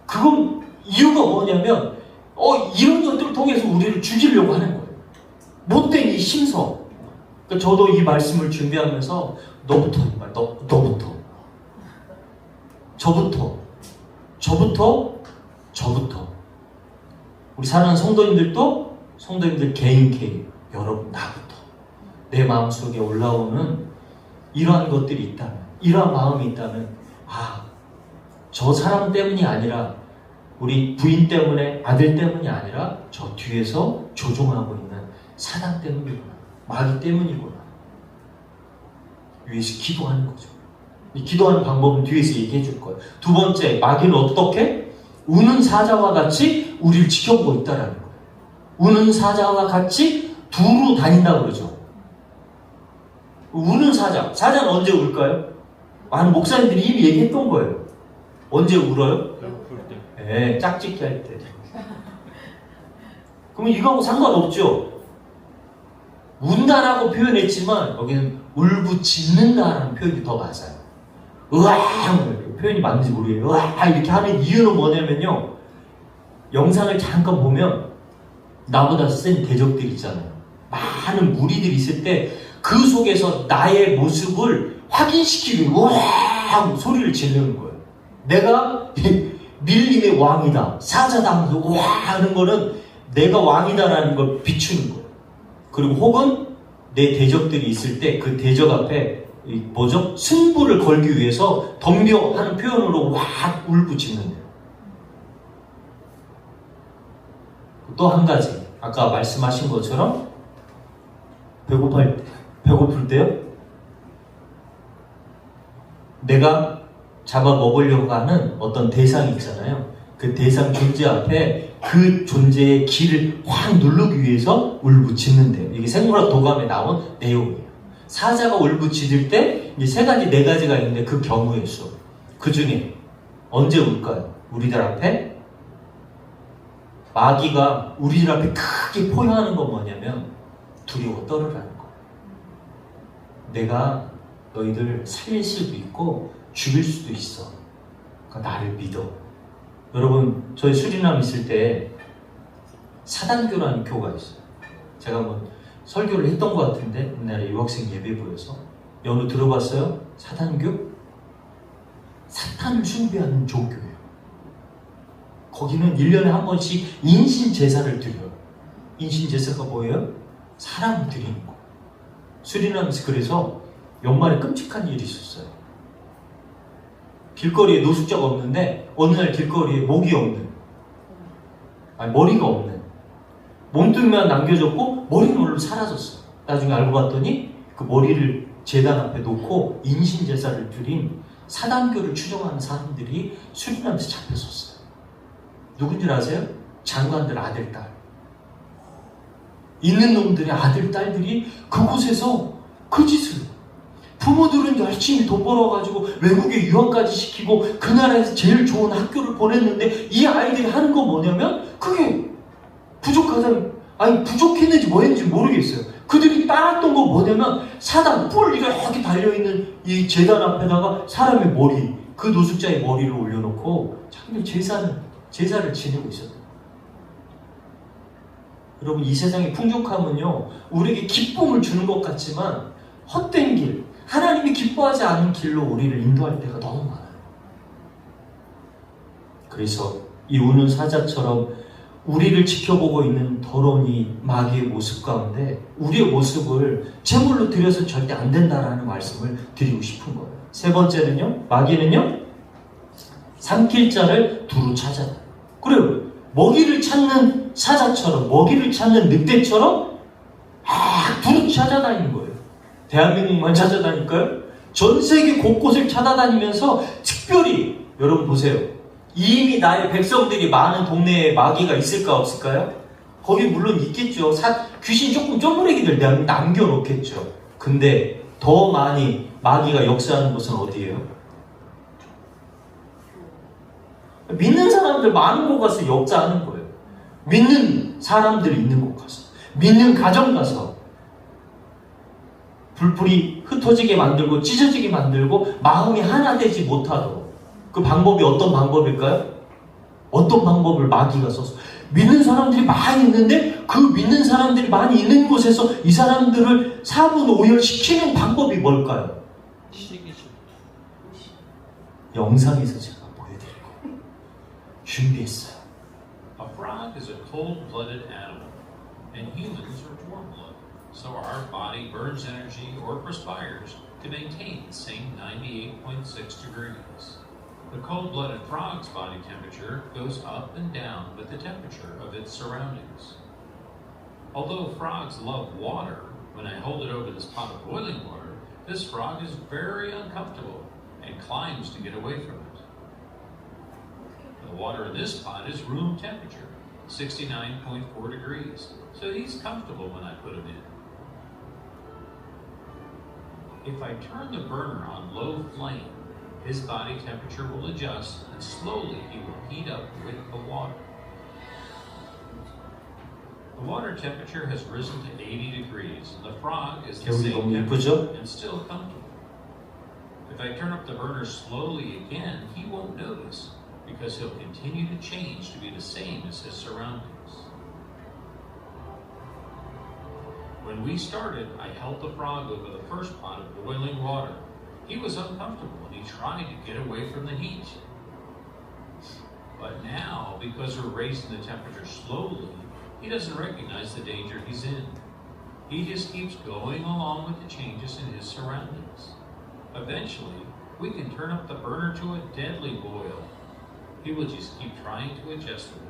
그건 이유가 뭐냐면 이런 것들을 통해서 우리를 죽이려고 하는 거예요. 못된 이 심성. 그러니까 저도 이 말씀을 준비하면서 너부터 저부터 우리 사랑하는 성도님들 개인 여러분 나부터 내 마음속에 올라오는 이러한 것들이 있다면, 이러한 마음이 있다면, 저 사람 때문이 아니라 우리 부인 때문에, 아들 때문이 아니라 저 뒤에서 조종하고 있는 사단 때문이구나, 마귀 때문이구나. 위에서 기도하는 거죠. 이 기도하는 방법은 뒤에서 얘기해 줄 거예요. 두 번째, 마귀는 어떻게? 우는 사자와 같이 우리를 지켜보고 있다라는 거예요. 우는 사자와 같이 두루 다닌다고 그러죠. 우는 사자는 언제 울까요? 많은 목사님들이 이미 얘기했던 거예요. 언제 울어요? 배고플 때. 네, 짝짓기 할 때. 그러면 이거하고 상관없죠. 운다라고 표현했지만 여기는 울부짖는다라는 표현이 더 맞아요. 으악! 표현이 맞는지 모르겠어요. 으악! 이렇게 하는 이유는 뭐냐면요. 영상을 잠깐 보면 나보다 센 대적들이 있잖아요. 많은 무리들이 있을 때 그 속에서 나의 모습을 확인시키기 으악! 소리를 지르는 거예요. 내가 밀림의 왕이다. 사자다 하면서 으악! 하는 거는 내가 왕이다라는 걸 비추는 거예요. 그리고 혹은 내 대적들이 있을 때 그 대적 앞에 뭐죠? 승부를 걸기 위해서 덤벼하는 표현으로 와 울부짖는 거예요. 또 한 가지 아까 말씀하신 것처럼 배고플 때요? 내가 잡아먹으려고 하는 어떤 대상이 있잖아요. 그 대상 존재 앞에 그 존재의 기를 확 누르기 위해서 울부짖는데요. 이게 생물학 도감에 나온 내용이에요. 사자가 울부짖을 때 이제 세 가지, 네 가지가 있는데 그 경우의 수. 그 중에 언제 울까요? 우리들 앞에 마귀가 우리들 앞에 크게 포효하는 건 뭐냐면 두려워 떨으라는 거예요. 내가 너희들 살릴 수도 있고 죽일 수도 있어. 그러니까 나를 믿어. 여러분 저희 수리남 있을 때 사단교라는 교가 있어요. 제가 한번 설교를 했던 것 같은데 옛날에 유학생 예배부에서 여러분 들어봤어요? 사단교? 사탄을 숭배하는 종교예요. 거기는 1년에 한 번씩 인신제사를 드려요. 인신제사가 뭐예요? 사람을 드리는 거. 수리남에서 그래서 연말에 끔찍한 일이 있었어요. 길거리에 노숙자가 없는데 어느 날 길거리에 목이 없는, 아니 머리가 없는, 몸뚱이만 남겨졌고 머리는 원래 사라졌어요. 나중에 알고 봤더니 그 머리를 제단 앞에 놓고 인신제사를 드린 사단교를 추종하는 사람들이 수리남에서 잡혔었어요. 누군지 아세요? 장관들 아들, 딸. 있는 놈들의 아들, 딸들이 그곳에서 그 짓을, 부모들은 열심히 돈 벌어가지고 외국에 유학까지 시키고 그 나라에서 제일 좋은 학교를 보냈는데 이 아이들이 하는 건 뭐냐면 그게 부족했는지 뭐였는지 모르겠어요. 그들이 따랐던 건 뭐냐면 사단 뿔 이렇게 달려있는 이 제단 앞에다가 사람의 머리, 그 노숙자의 머리를 올려놓고 자기들 제사를 지내고 있었던 거예요. 여러분 이 세상의 풍족함은요 우리에게 기쁨을 주는 것 같지만 헛된 길, 하나님이 기뻐하지 않은 길로 우리를 인도할 때가 너무 많아요. 그래서 이 우는 사자처럼 우리를 지켜보고 있는 더러운 이 마귀의 모습 가운데 우리의 모습을 제물로 드려서 절대 안 된다라는 말씀을 드리고 싶은 거예요. 세 번째는요, 마귀는요 삼킬 자를 두루 찾아다. 그래요. 먹이를 찾는 사자처럼, 먹이를 찾는 늑대처럼 두루 찾아다니는 거예요. 대한민국만 찾아다닐까요? 전 세계 곳곳을 찾아다니면서 특별히 여러분 보세요. 이미 나의 백성들이 많은 동네에 마귀가 있을까 없을까요? 거기 물론 있겠죠. 귀신 조금 쪼무레기들 남겨놓겠죠. 근데 더 많이 마귀가 역사하는 곳은 어디예요? 믿는 사람들 많은 곳 가서 역사하는 거예요. 믿는 사람들이 있는 곳 가서, 믿는 가정 가서 불풀이 흩어지게 만들고 찢어지게 만들고 마음이 하나 되지 못하도록. 그 방법이 어떤 방법일까요? 어떤 방법을 마귀가 써서 믿는 사람들이 많이 있는데 그 믿는 사람들이 많이 있는 곳에서 이 사람들을 사분오열시키는 방법이 뭘까요? 영상에서 제가 보여드리고 준비했어요. A frog is a cold-blooded animal, and humans are warm-blooded, so our body burns energy or perspires to maintain the same 98.6 degrees. The cold-blooded frog's body temperature goes up and down with the temperature of its surroundings. Although frogs love water, when I hold it over this pot of boiling water, this frog is very uncomfortable and climbs to get away from it. The water in this pot is room temperature, 69.4 degrees, so he's comfortable when I put him in. If I turn the burner on low flame, his body temperature will adjust and slowly he will heat up with the water. The water temperature has risen to 80 degrees, and the frog is the 개울이 same 너무 temperature 이쁘죠? and still comfortable. If I turn up the burner slowly again, he won't notice because he'll continue to change to be the same as his surroundings. When we started, I held the frog over the first pot of boiling water. He was uncomfortable and he tried to get away from the heat. But now, because we're raising the temperature slowly, he doesn't recognize the danger he's in. He just keeps going along with the changes in his surroundings. Eventually, we can turn up the burner to a deadly boil. He will just keep trying to adjust to it.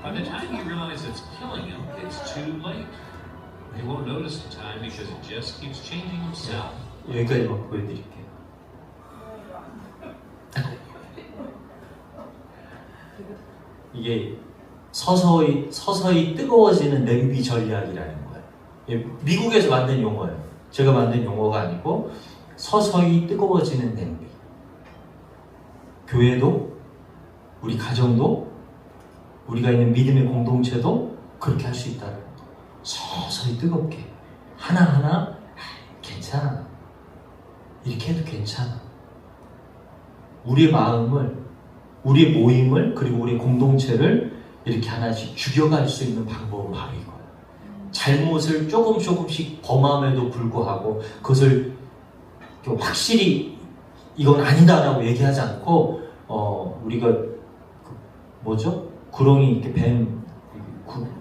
By the time you realize it's killing him, it's too late. He won't notice the time because it just keeps changing himself. 여기까지만 보여드릴게요. 이게 서서히 뜨거워지는 냄비 전략이라는 거예요. 미국에서 만든 용어예요. 제가 만든 용어가 아니고 서서히 뜨거워지는 냄비. 교회도, 우리 가정도, 우리가 있는 믿음의 공동체도 그렇게 할 수 있다는 거. 서서히 뜨겁게 하나하나 괜찮아. 이렇게 해도 괜찮아. 우리의 마음을, 우리의 모임을, 그리고 우리 공동체를 이렇게 하나씩 죽여갈 수 있는 방법은 바로 이거예요. 잘못을 조금씩 범함에도 불구하고 그것을 확실히 이건 아니다라고 얘기하지 않고 우리가 구렁이 이렇게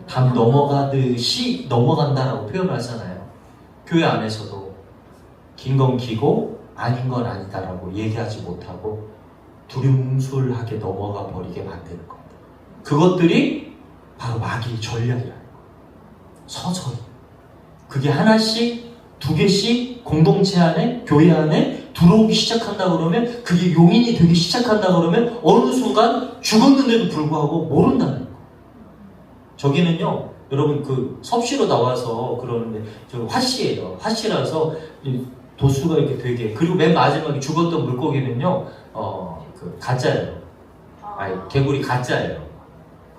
담 넘어가듯이 넘어간다라고 표현을 하잖아요. 교회 안에서도 긴 건 기고 아닌 건 아니다라고 얘기하지 못하고 두lum술하게 넘어가 버리게 만드는 겁니다. 그것들이 바로 마귀의 전략이라는 거예요. 서서히. 그게 하나씩, 두 개씩 공동체 안에, 교회 안에 들어오기 시작한다 그러면, 그게 용인이 되기 시작한다 그러면 어느 순간 죽었는데도 불구하고 모른다는 거예요. 저기는요, 여러분 그 섭씨로 나와서 그러는데 저 화씨예요. 화씨라서 도수가 이렇게 되게, 그리고 맨 마지막에 죽었던 물고기는요, 그 가짜예요. 아니, 개구리 가짜예요.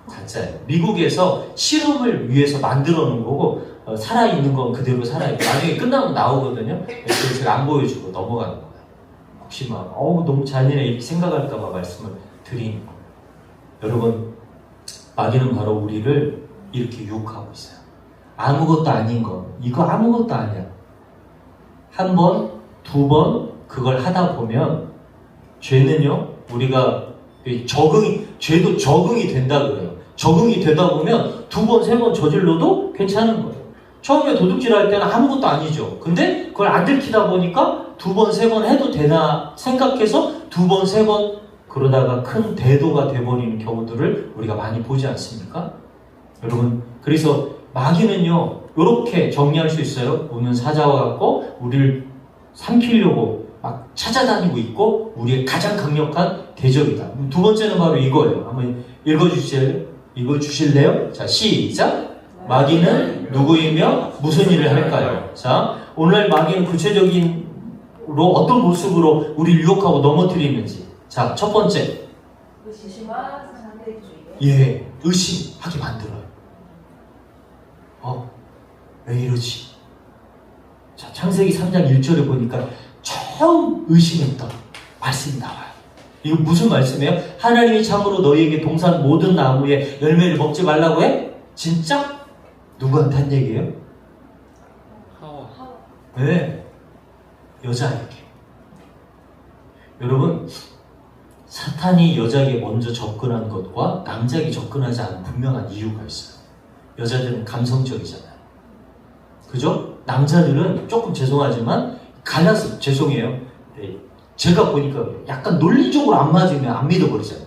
가짜예요. 미국에서 실험을 위해서 만들어 놓은 거고, 살아있는 건 그대로 살아있고, 나중에 끝나면 나오거든요. 그래서 제가 안 보여주고 넘어가는 거예요. 혹시 너무 잔인해 이렇게 생각할까봐 말씀을 드리는 거예요. 여러분, 마귀는 바로 우리를 이렇게 유혹하고 있어요. 아무것도 아닌 거, 이거 아무것도 아니야. 한 번, 두 번 그걸 하다 보면 죄는요, 우리가 죄도 적응이 된다 그래요. 적응이 되다 보면 두 번, 세 번 저질러도 괜찮은 거예요. 처음에 도둑질 할 때는 아무것도 아니죠. 근데 그걸 안 들키다 보니까 두 번, 세 번 해도 되나 생각해서 두 번, 세 번 그러다가 큰 대도가 돼버리는 경우들을 우리가 많이 보지 않습니까? 여러분, 그래서 마귀는요, 이렇게 정리할 수 있어요. 우는 사자와 같고 우리를 삼키려고 막 찾아다니고 있고 우리의 가장 강력한 대적이다. 두 번째는 바로 이거예요. 한번 읽어주실래요? 자, 시작! 마귀는 누구이며 무슨 일을 할까요? 자, 오늘 마귀는 구체적인로 어떤 모습으로 우리를 유혹하고 넘어뜨리는지. 자, 첫 번째. 의심과 상대주의. 예, 의심하게 만들어요. 왜 이러지? 자, 창세기 3장 1절에 보니까 처음 의심했던 말씀이 나와요. 이거 무슨 말씀이에요? 하나님이 참으로 너희에게 동산 모든 나무의 열매를 먹지 말라고 해? 진짜? 누구한테 한 얘기예요? 하와. 네, 여자에게. 여러분, 사탄이 여자에게 먼저 접근한 것과 남자에게 접근하지 않은 분명한 이유가 있어요. 여자들은 감성적이잖아요. 그죠? 남자들은 조금 죄송하지만 갈라서 죄송해요. 네, 제가 보니까 약간 논리적으로 안 맞으면 안 믿어버리잖아요.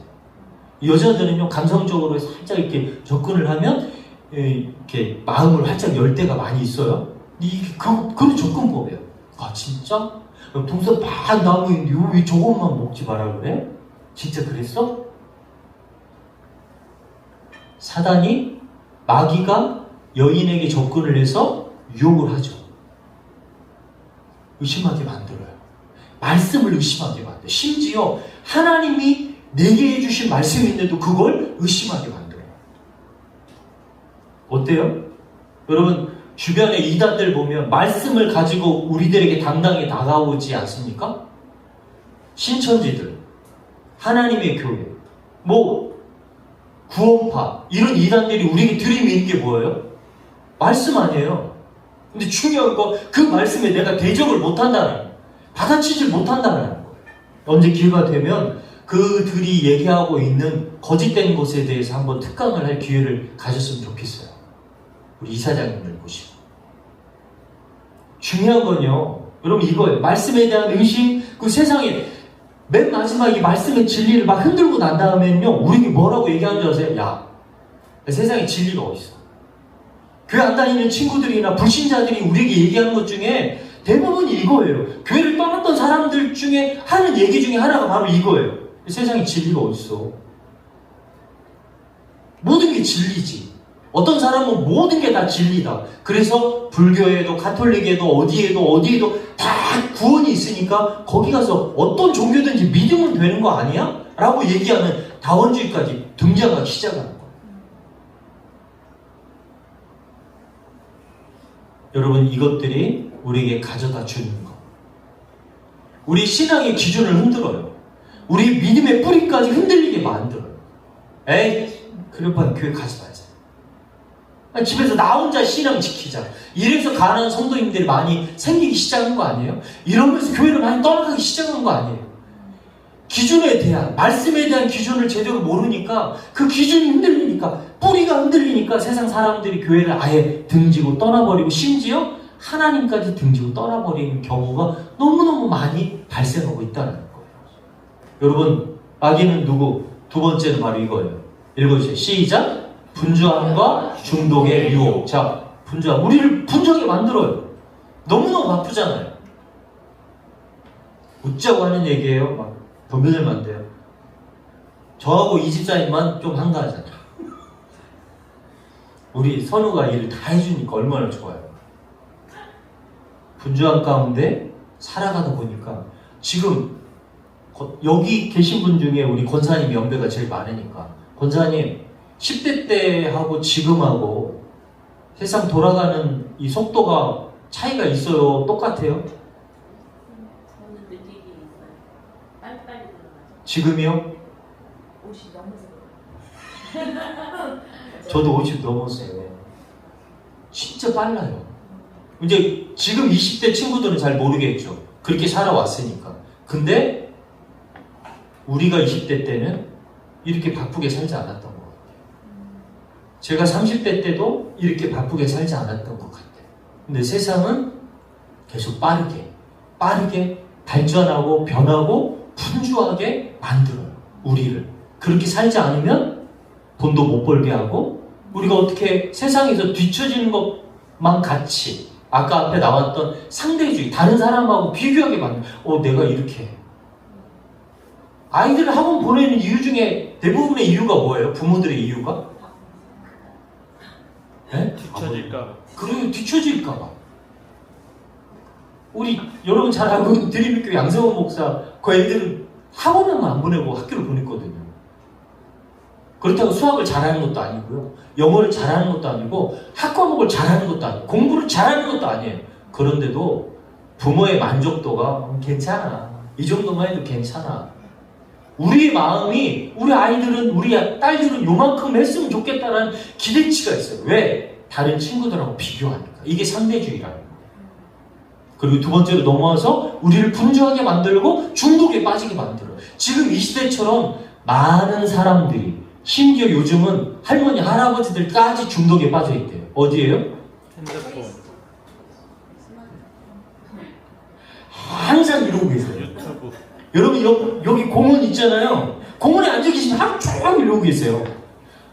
여자들은요, 감성적으로 살짝 이렇게 접근을 하면 이렇게 마음을 활짝 열 때가 많이 있어요. 이게 그런 접근법이에요. 아, 진짜? 동산 막 나무 있는데 왜 저것만 먹지 마라 그래? 진짜 그랬어? 사단이, 마귀가 여인에게 접근을 해서 유혹을 하죠. 의심하게 만들어요. 말씀을 의심하게 만들어요. 심지어 하나님이 내게 해주신 말씀인데도 그걸 의심하게 만들어요. 어때요? 여러분 주변에 이단들 보면 말씀을 가지고 우리들에게 당당히 다가오지 않습니까? 신천지들, 하나님의 교회, 뭐 구원파 이런 이단들이 우리에게 들이미는 게 뭐예요? 말씀 아니에요. 근데 중요한 거 그 말씀에 내가 대적을 못한다는 거예요. 받아치질 못한다는 거예요. 언제 기회가 되면 그들이 얘기하고 있는 거짓된 것에 대해서 한번 특강을 할 기회를 가졌으면 좋겠어요. 우리 이사장님들 보시고. 중요한 건요, 여러분 이거예요. 말씀에 대한 의심, 그 세상에 맨 마지막에 말씀의 진리를 막 흔들고 난 다음에는요, 우리에게 뭐라고 얘기하는 줄 아세요? 야, 세상에 진리가 어딨어? 교회 안 다니는 친구들이나 불신자들이 우리에게 얘기하는 것 중에 대부분이 이거예요. 교회를 떠났던 사람들 중에 하는 얘기 중에 하나가 바로 이거예요. 세상에 진리가 어딨어? 모든 게 진리지. 어떤 사람은 모든 게 다 진리다. 그래서 불교에도 가톨릭에도 어디에도 다 구원이 있으니까 거기 가서 어떤 종교든지 믿으면 되는 거 아니야? 라고 얘기하는 다원주의까지 등장하기 시작하는 거예요. 여러분 이것들이 우리에게 가져다 주는 거. 우리 신앙의 기준을 흔들어요. 우리 믿음의 뿌리까지 흔들리게 만들어요. 에이, 그럴 바엔 교회 가지 말자. 집에서 나 혼자 신앙 지키자. 이래서 가난한 성도님들이 많이 생기기 시작한 거 아니에요? 이러면서 교회를 많이 떠나가기 시작한 거 아니에요? 기준에 대한, 말씀에 대한 기준을 제대로 모르니까 그 기준이 흔들리니까, 뿌리가 흔들리니까 세상 사람들이 교회를 아예 등지고 떠나버리고 심지어 하나님까지 등지고 떠나버리는 경우가 너무너무 많이 발생하고 있다는 거예요. 여러분, 마귀는 누구? 두 번째는 바로 이거예요. 읽어주세요. 시작! 분주함과 중독의 유혹. 자, 분주함. 우리를 분주하게 만들어요. 너무너무 바쁘잖아요. 웃자고 하는 얘기예요. 막 덤벼들면 안 돼요. 저하고 이 집사님만 좀 한가하잖아요. 우리 선우가 일을 다 해주니까 얼마나 좋아요. 분주함 가운데 살아가다 보니까 지금 여기 계신 분 중에 우리 권사님 연배가 제일 많으니까 권사님 10대 때하고 지금하고 세상 돌아가는 이 속도가 차이가 있어요? 똑같아요? 저는 느끼기 있어요. 빨리빨리 들어가죠. 지금이요? 50 넘어서. 저도 50 넘었어요. 진짜 빨라요. 이제 지금 20대 친구들은 잘 모르겠죠. 그렇게 살아왔으니까. 근데 우리가 20대 때는 이렇게 바쁘게 살지 않았던 것 같아요. 제가 30대 때도 이렇게 바쁘게 살지 않았던 것 같아요. 근데 세상은 계속 빠르게 발전하고 변하고 분주하게 만들어요. 우리를. 그렇게 살지 않으면 돈도 못 벌게 하고 우리가 어떻게 세상에서 뒤처지는 것만 같이 아까 앞에 나왔던 상대주의, 다른 사람하고 비교하게 만들어. 내가 이렇게 해. 아이들을 학원 보내는 이유 중에 대부분의 이유가 뭐예요? 부모들의 이유가? 네? 뒤처질까? 그리고 뒤처질까봐. 우리 여러분 잘 알고 있는 드림교회 양세원 목사 그 애들은 학원만 안 보내고 학교를 보냈거든요. 그렇다고 수학을 잘하는 것도 아니고요. 영어를 잘하는 것도 아니고 학과목을 잘하는 것도 아니고 공부를 잘하는 것도 아니에요. 그런데도 부모의 만족도가 괜찮아. 이 정도만 해도 괜찮아. 우리의 마음이 우리 아이들은 우리 딸들은 요만큼 했으면 좋겠다는 기대치가 있어요. 왜? 다른 친구들하고 비교하니까. 이게 상대주의라는 거예요. 그리고 두 번째로 넘어와서 우리를 분주하게 만들고 중독에 빠지게 만들어요. 지금 이 시대처럼 많은 사람들이 심지어 요즘은 할머니, 할아버지들까지 중독에 빠져 있대요. 어디에요? 핸드폰, 항상 이러고 계세요. 유튜브. 여러분 여기 공원 있잖아요. 공원에 앉아 계시면 하루 종일 이러고 계세요.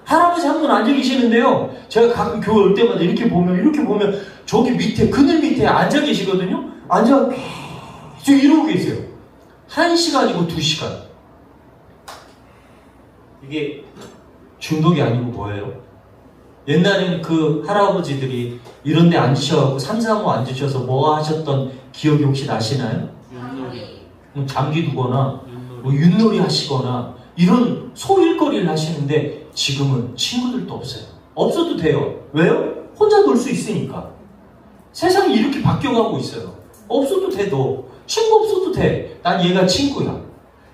할아버지 한 분 앉아 계시는데요. 제가 가끔 교회 올 때마다 이렇게 보면 저기 밑에 그늘 밑에 앉아 계시거든요. 앉아 계속 이러고 계세요. 1시간이고 2시간. 이게 중독이 아니고 뭐예요? 옛날에는 그 할아버지들이 이런 데 앉으셔서 3, 4모 앉으셔서 뭐 하셨던 기억이 혹시 나시나요? 윷놀이. 잠기 두거나 윷놀이. 뭐 윷놀이 하시거나 이런 소일거리를 하시는데 지금은 친구들도 없어요. 없어도 돼요. 왜요? 혼자 놀 수 있으니까. 세상이 이렇게 바뀌어가고 있어요. 없어도 돼, 너. 친구 없어도 돼. 난 얘가 친구야.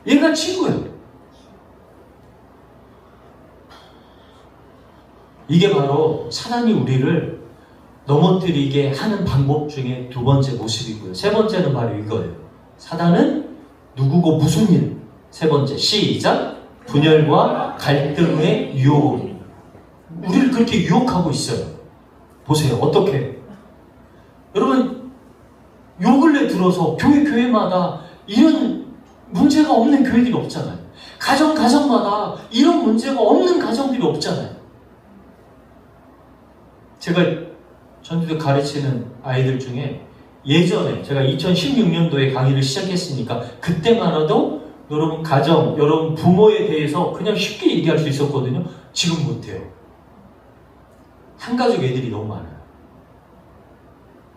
얘가 친구야. 이게 바로 사단이 우리를 넘어뜨리게 하는 방법 중에 두 번째 모습이고요. 세 번째는 바로 이거예요. 사단은 누구고 무슨 일? 세 번째, 시작. 분열과 갈등의 유혹입니다. 우리를 그렇게 유혹하고 있어요. 보세요. 어떻게? 여러분, 요 근래 들어서 교회마다 이런 문제가 없는 교회들이 없잖아요. 가정마다 이런 문제가 없는 가정들이 없잖아요. 제가 전주도 가르치는 아이들 중에 예전에 제가 2016년도에 강의를 시작했으니까 그때만 해도 여러분 가정, 여러분 부모에 대해서 그냥 쉽게 얘기할 수 있었거든요. 지금 못해요. 한 가족 애들이 너무 많아요.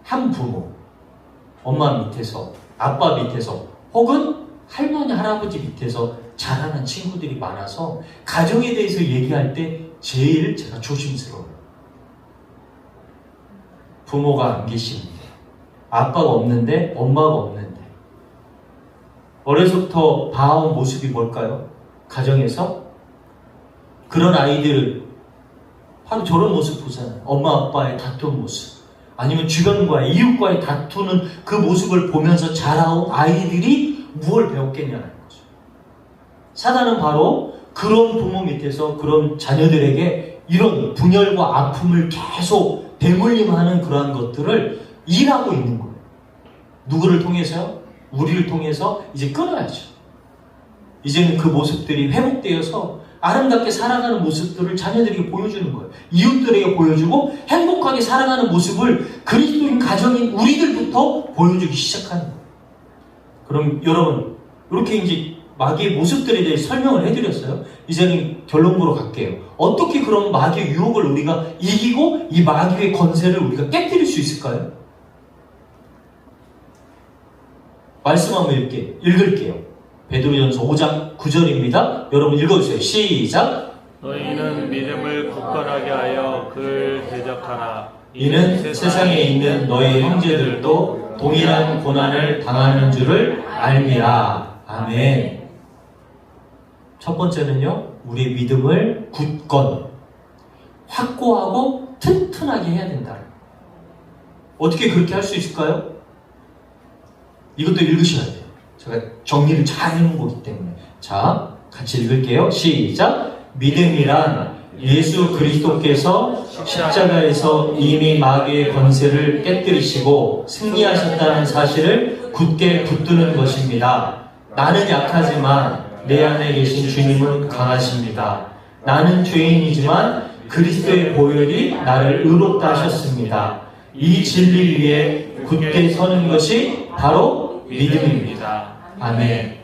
한 부모, 엄마 밑에서, 아빠 밑에서, 혹은 할머니, 할아버지 밑에서 자라는 친구들이 많아서 가정에 대해서 얘기할 때 제일 제가 조심스러워요. 부모가 안 계시는데, 아빠가 없는데, 엄마가 없는데. 어려서부터 봐온 모습이 뭘까요? 가정에서? 그런 아이들, 바로 저런 모습 보잖아요. 엄마, 아빠의 다투는 모습. 아니면 주변과의, 이웃과의 다투는 그 모습을 보면서 자라온 아이들이 무엇을 배웠겠냐는 거죠. 사단은 바로 그런 부모 밑에서 그런 자녀들에게 이런 분열과 아픔을 계속 대물림하는 그러한 것들을 일하고 있는 거예요. 누구를 통해서요? 우리를 통해서 이제 끊어야죠. 이제는 그 모습들이 회복되어서 아름답게 살아가는 모습들을 자녀들에게 보여주는 거예요. 이웃들에게 보여주고 행복하게 살아가는 모습을 그리스도인 가정인 우리들부터 보여주기 시작하는 거예요. 그럼 여러분, 이렇게 이제 마귀의 모습들에 대해 설명을 해드렸어요. 이제는 결론부로 갈게요. 어떻게 그런 마귀의 유혹을 우리가 이기고 이 마귀의 권세를 우리가 깨뜨릴 수 있을까요? 말씀 한번 읽을게요. 베드로전서 5장 9절입니다. 여러분 읽어주세요. 시작. 너희는 믿음을 굳건하게 하여 그를 대적하라. 이는 세상에 있는 너희 형제들도 동일한 고난을 당하는 줄을 알미라. 아멘. 첫 번째는요, 우리의 믿음을 굳건, 확고하고 튼튼하게 해야 된다. 어떻게 그렇게 할 수 있을까요? 이것도 읽으셔야 돼요. 제가 정리를 잘 해놓은 거기 때문에. 자, 같이 읽을게요. 시작. 믿음이란 예수 그리스도께서 십자가에서 이미 마귀의 권세를 깨뜨리시고 승리하셨다는 사실을 굳게 붙드는 것입니다. 나는 약하지만 내 안에 계신 주님은 강하십니다. 나는 죄인이지만 그리스도의 보혈이 나를 의롭다 하셨습니다. 이 진리 위에 굳게 서는 것이 바로 믿음입니다. 아멘.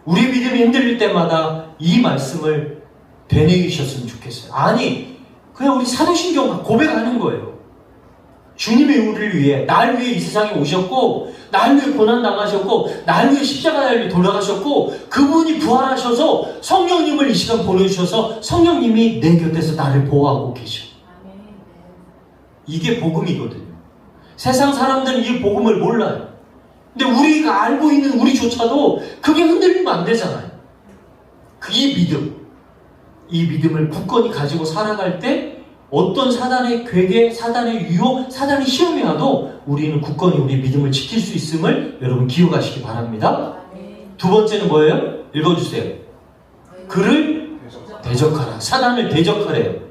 우리 믿음이 흔들릴 때마다 이 말씀을 되뇌이셨으면 좋겠어요. 아니, 그냥 우리 사도신경 고백하는 거예요. 주님이 우리를 위해, 날 위해 이 세상에 오셨고, 날 위해 고난당하셨고, 날 위해 십자가에 돌아가셨고, 그분이 부활하셔서 성령님을 이 시간 보내주셔서 성령님이 내 곁에서 나를 보호하고 계셔. 이게 복음이거든요. 세상 사람들은 이 복음을 몰라요. 근데 우리가 알고 있는 우리조차도 그게 흔들리면 안 되잖아요. 이 믿음을 굳건히 가지고 살아갈 때 어떤 사단의 괴계, 사단의 유혹, 사단의 시험이 와도 우리는 굳건히 우리 믿음을 지킬 수 있음을 여러분 기억하시기 바랍니다. 두 번째는 뭐예요? 읽어주세요. 그를 대적하라. 사단을 대적하래요.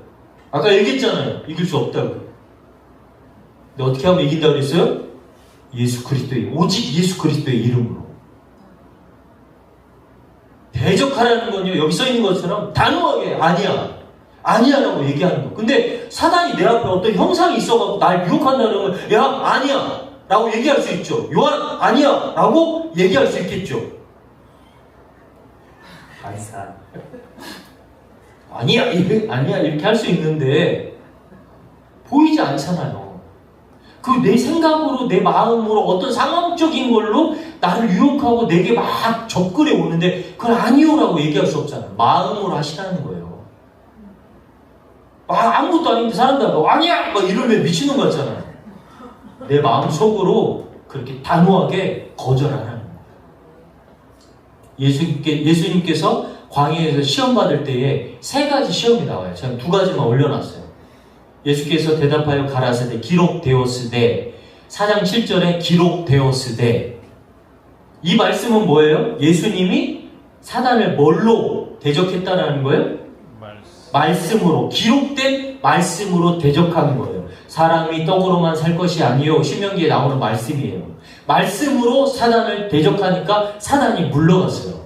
아까 얘기했잖아요. 이길 수 없다고. 근데 어떻게 하면 이긴다고 그랬어요? 예수 그리스도의, 오직 예수 그리스도의 이름으로. 대적하라는 건요, 여기 써 있는 것처럼 단호하게 아니야 라고 얘기하는 거. 근데 사단이 내 앞에 어떤 형상이 있어가지고 날 유혹한다는 건, 야, 아니야 라고 얘기할 수 있죠. 요한, 아니야 라고 얘기할 수 있겠죠. 아니야 이렇게 할 수 있는데 보이지 않잖아요. 그 내 생각으로 내 마음으로 어떤 상황적인 걸로 나를 유혹하고 내게 막 접근해 오는데 그건 아니오라고 얘기할 수 없잖아요. 마음으로 하시라는 거예요. 아무것도 아닌데 사람들하고 아니야! 막 이러면 미치는 거 같잖아요. 내 마음 속으로 그렇게 단호하게 거절하라는 거예요. 예수님께서 광야에서 시험 받을 때에 3가지 시험이 나와요. 제가 2가지만 올려놨어요. 예수께서 대답하여 가라사대 기록되었으되 4장 7절에 기록되었으되 이 말씀은 뭐예요? 예수님이 사단을 뭘로 대적했다라는 거예요? 말씀으로, 기록된 말씀으로 대적하는 거예요. 사람이 떡으로만 살 것이 아니요, 신명기에 나오는 말씀이에요. 말씀으로 사단을 대적하니까 사단이 물러갔어요.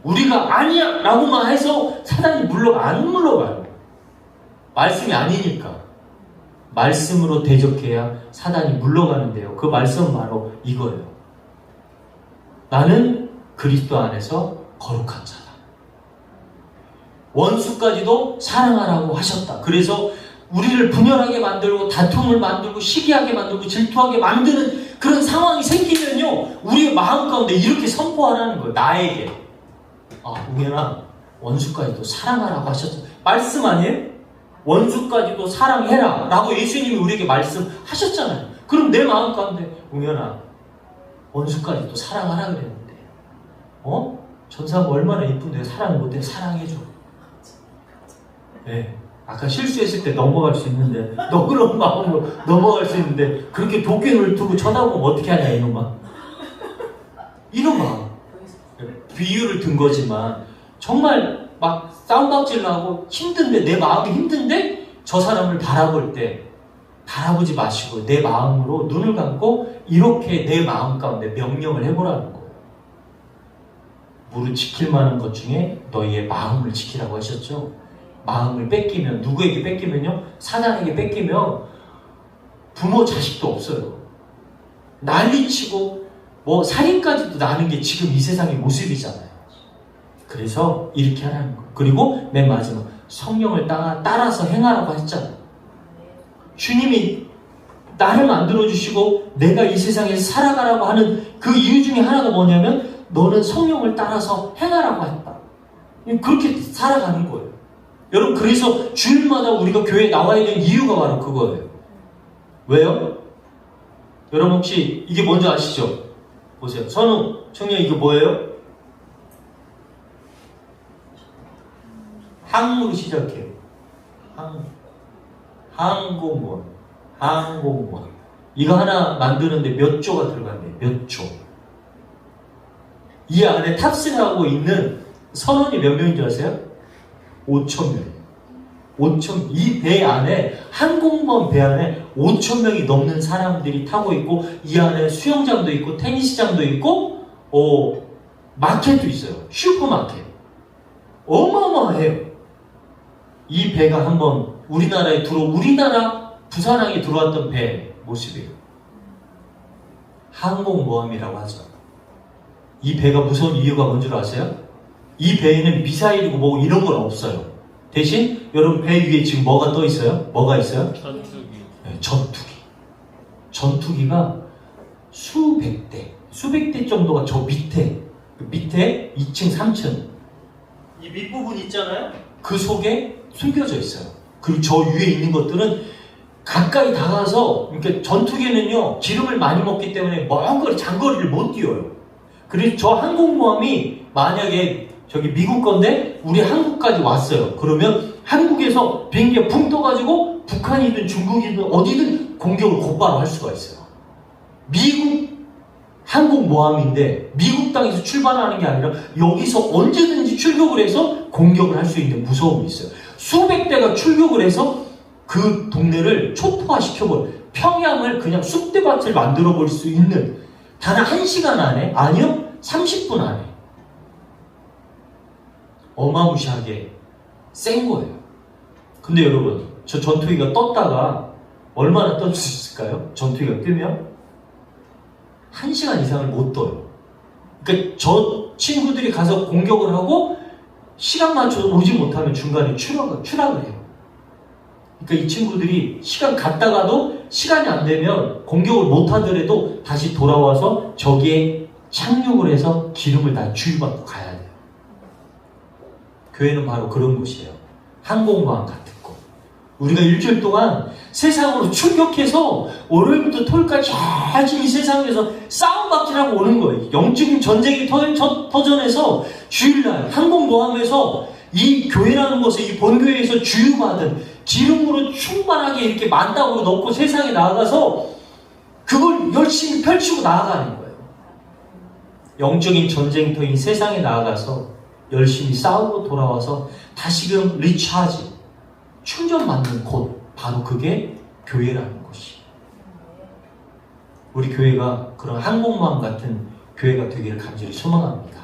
우리가 아니야 라고만 해서 사단이 안 물러가요. 말씀이 아니니까. 말씀으로 대적해야 사단이 물러가는데요. 그 말씀은 바로 이거예요. 나는 그리스도 안에서 거룩한 자다. 원수까지도 사랑하라고 하셨다. 그래서 우리를 분열하게 만들고 다툼을 만들고 시기하게 만들고 질투하게 만드는 그런 상황이 생기면요, 우리의 마음 가운데 이렇게 선포하라는 거예요. 나에게. 웅현아, 원수까지도 사랑하라고 하셨죠. 말씀 아니에요? 원수까지도 사랑해라 라고 예수님이 우리에게 말씀하셨잖아요. 그럼 내 마음 가운데 웅현아, 원수까지도 사랑하라 그랬는데 전사가 얼마나 이쁜데 사랑 못해. 사랑해줘. 네. 아까 실수했을 때 넘어갈 수 있는데, 너그러운 마음으로 넘어갈 수 있는데 그렇게 도끼를 두고 쳐다보면 어떻게 하냐 이놈아. 이런 마음. 비유를 든 거지만 정말 막 싸움박질 나고 힘든데, 내 마음이 힘든데 저 사람을 바라볼 때 바라보지 마시고 내 마음으로 눈을 감고 이렇게 내 마음 가운데 명령을 해보라는 거예요. 무릇 지킬 만한 것 중에 너희의 마음을 지키라고 하셨죠. 마음을 뺏기면, 누구에게 뺏기면요? 사단에게 뺏기면 부모 자식도 없어요. 난리치고 살인까지도 나는 게 지금 이 세상의 모습이잖아요. 그래서 이렇게 하라는 거예요. 그리고 맨 마지막, 성령을 따라서 행하라고 했잖아요. 주님이 나를 만들어주시고 내가 이 세상에서 살아가라고 하는 그 이유 중에 하나가 뭐냐면 너는 성령을 따라서 행하라고 했다. 그렇게 살아가는 거예요. 여러분, 그래서 주일마다 우리가 교회에 나와야 되는 이유가 바로 그거예요. 왜요? 여러분 혹시 이게 뭔지 아시죠? 보세요. 선우 청년, 이거 뭐예요? 항으로 시작해요. 항공모함. 이거 하나 만드는데 몇 조가 들어간대요. 몇 조. 이 안에 탑승하고 있는 선원이 몇 명인 줄 아세요? 5,000명. 이 배 안에, 항공모함 배 안에 5,000명이 넘는 사람들이 타고 있고, 이 안에 수영장도 있고 테니스장도 있고 마켓도 있어요. 슈퍼마켓. 어마어마해요. 이 배가 한번 우리나라 부산항에 들어왔던 배 모습이에요. 항공모함이라고 하죠. 이 배가 무서운 이유가 뭔지 아세요? 이 배에는 미사일이고 뭐 이런 건 없어요. 대신 여러분 배 위에 지금 뭐가 떠 있어요? 뭐가 있어요? 전투기. 네, 전투기가 수백 대 정도가 저 밑에 2층, 3층 이 밑부분 있잖아요? 그 속에 숨겨져 있어요. 그리고 저 위에 있는 것들은 가까이 다가서, 그러니까 전투기는요 기름을 많이 먹기 때문에 먼 거리, 장거리를 못 뛰어요. 그래서 저 항공모함이 만약에 저기 미국 건데 우리 한국까지 왔어요. 그러면 한국에서 비행기가 붕 떠가지고 북한이든 중국이든 어디든 공격을 곧바로 할 수가 있어요. 미국 항공모함인데 미국 땅에서 출발하는 게 아니라 여기서 언제든지 출격을 해서 공격을 할 수 있는 무서움이 있어요. 수백 대가 출격을 해서 그 동네를 초토화시켜버려요. 평양을 그냥 쑥대밭을 만들어버릴 수 있는, 단 1시간 안에, 아니요 30분 안에 어마무시하게 센 거예요. 근데 여러분, 저 전투기가 떴다가 얼마나 뜰 수 있을까요? 전투기가 뜨면 1시간 이상을 못 떠요. 그러니까 저 친구들이 가서 공격을 하고 시간 맞춰서 오지 못하면 중간에 추락을 해요. 그러니까 이 친구들이 시간 갔다가도 시간이 안 되면 공격을 못 하더라도 다시 돌아와서 저기에 착륙을 해서 기름을 다 주유받고 가야 돼요. 교회는 바로 그런 곳이에요. 항공모함 같은 곳. 우리가 일주일 동안 세상으로 출격해서 월요일부터 토요일까지 열심히 세상에서 싸움박질하고 오는 거예요. 영적인 전쟁이 터전해서 주일날 항공모함에서 이 교회라는 곳에 이 본교회에서 주유받은 기름으로 충만하게 이렇게 만땅으로 넣고 세상에 나아가서 그걸 열심히 펼치고 나아가는 거예요. 영적인 전쟁터인 세상에 나아가서 열심히 싸우고 돌아와서 다시금 리차지, 충전받는 곳, 바로 그게 교회라는 곳이에요. 우리 교회가 그런 항공모함 같은 교회가 되기를 간절히 소망합니다.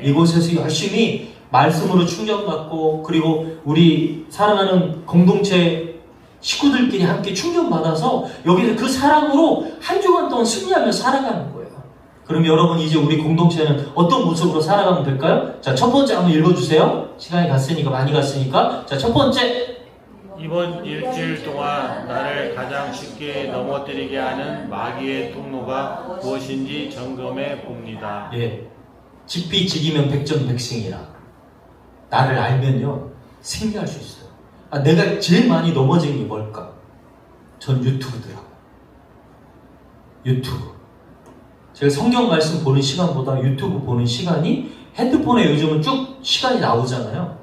이곳에서 열심히 말씀으로 충전받고, 그리고 우리 사랑하는 공동체 식구들끼리 함께 충전받아서 여기서 그 사랑으로 한 주간 동안 승리하며 살아가는 거예요. 그럼 여러분, 이제 우리 공동체는 어떤 모습으로 살아가면 될까요? 자, 첫 번째 한번 읽어주세요. 시간이 갔으니까, 많이 갔으니까. 자, 첫 번째. 이번 일주일 동안 나를 가장 쉽게 넘어뜨리게 하는 마귀의 통로가 무엇인지 점검해 봅니다. 예. 직비직이면 백전백승이라. 나를 알면요, 승리할 수 있어요. 아, 내가 제일 많이 넘어진 게 뭘까? 전 유튜브더라고요. 유튜브. 제가 성경 말씀 보는 시간보다 유튜브 보는 시간이 핸드폰에 요즘은 쭉 시간이 나오잖아요.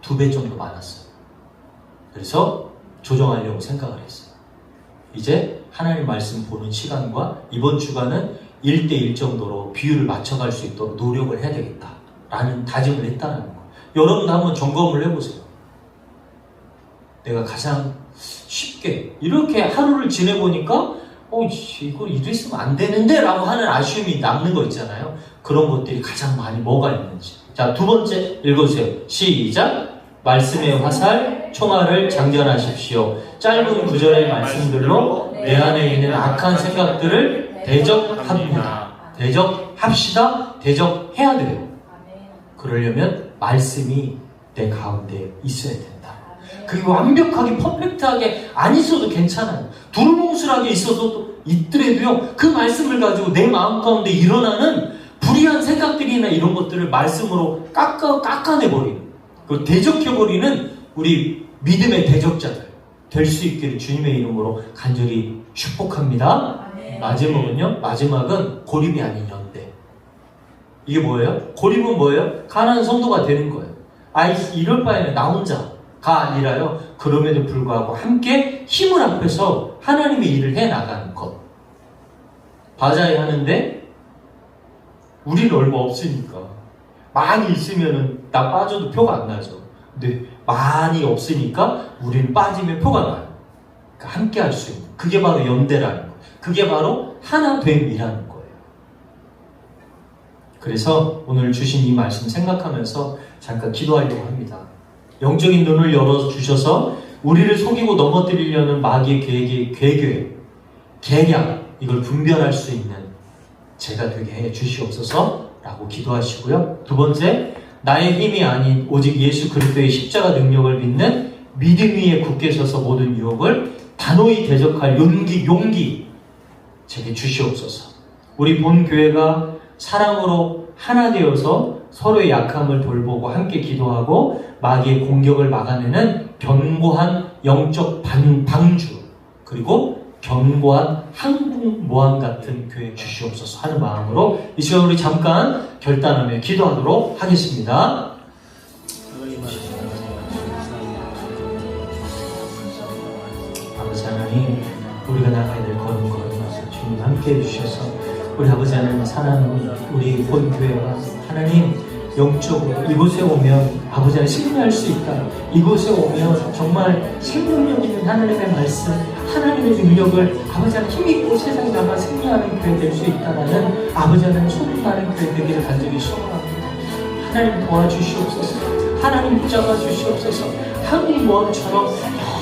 2배 정도 많았어요. 그래서 조정하려고 생각을 했어요. 이제 하나님 말씀 보는 시간과 이번 주간은 1대1 정도로 비율을 맞춰갈 수 있도록 노력을 해야 되겠다라는 다짐을 했다는 거예요. 여러분도 한번 점검을 해보세요. 내가 가장 쉽게 이렇게 하루를 지내보니까 이거 이랬으면 안 되는데 라고 하는 아쉬움이 남는 거 있잖아요. 그런 것들이 가장 많이 뭐가 있는지. 자, 두 번째 읽어주세요. 시작. 말씀의 화살, 총알을 장전하십시오. 짧은 구절의 말씀들로 내 안에 있는 악한 생각들을 대적합니다. 대적합시다. 대적해야 돼요. 그러려면 말씀이 내 가운데 있어야 된다. 그게 완벽하게 퍼펙트하게 안 있어도 괜찮아요. 두루뭉술하게 있어도 있더라도요, 그 말씀을 가지고 내 마음 가운데 일어나는 불의한 생각들이나 이런 것들을 말씀으로 깎아내버리는, 그걸 대적해버리는 우리 믿음의 대적자들 될 수 있기를 주님의 이름으로 간절히 축복합니다. 마지막은요, 마지막은 고립이 아닌 연대. 이게 뭐예요? 고립은 뭐예요? 가난한 성도가 되는 거예요. 이럴 바에는 나 혼자가 아니라요, 그럼에도 불구하고 함께 힘을 합해서 하나님의 일을 해 나가는 것. 바자회 하는데 우리는 얼마 없으니까, 많이 있으면은 나 빠져도 표가 안 나죠. 근데 많이 없으니까 우리는 빠지면 표가 나요. 그러니까 함께 할 수 있는, 그게 바로 연대라는 거예요. 그게 바로 하나됨이라는 거예요. 그래서 오늘 주신 이 말씀 생각하면서 잠깐 기도하려고 합니다. 영적인 눈을 열어주셔서 우리를 속이고 넘어뜨리려는 마귀의 계획의 계략, 이걸 분별할 수 있는 제가 되게 해 주시옵소서 라고 기도하시고요. 두 번째, 나의 힘이 아닌 오직 예수 그리스도의 십자가 능력을 믿는 믿음 위에 굳게 서서 모든 유혹을 단호히 대적할 용기 제게 주시옵소서. 우리 본 교회가 사랑으로 하나 되어서 서로의 약함을 돌보고 함께 기도하고 마귀의 공격을 막아내는 견고한 영적 방주, 그리고 견고한 항공모함 같은 교회 주시옵소서 하는 마음으로 이 시간 우리 잠깐 결단하며 기도하도록 하겠습니다. 아버지 하나님, 우리가 나가야 될 걸음걸음에서 주님 함께 해주셔서 우리 아버지 하나님 사랑하는 우리 본교회가 하나님 영적으로 이곳에 오면 아버지 하나님 승리할 수 있다. 이곳에 오면 정말 생명력 있는 하나님의 말씀, 하나님의 능력을 아버지 하나님 힘있고 세상에 나가 승리하는 교회 될 수 있다라는 아버지 하나님 소문 나는 교회 되기를 간절히 소원합니다. 하나님 도와주시옵소서. 하나님 붙잡아 주시옵소서. 한국모험처럼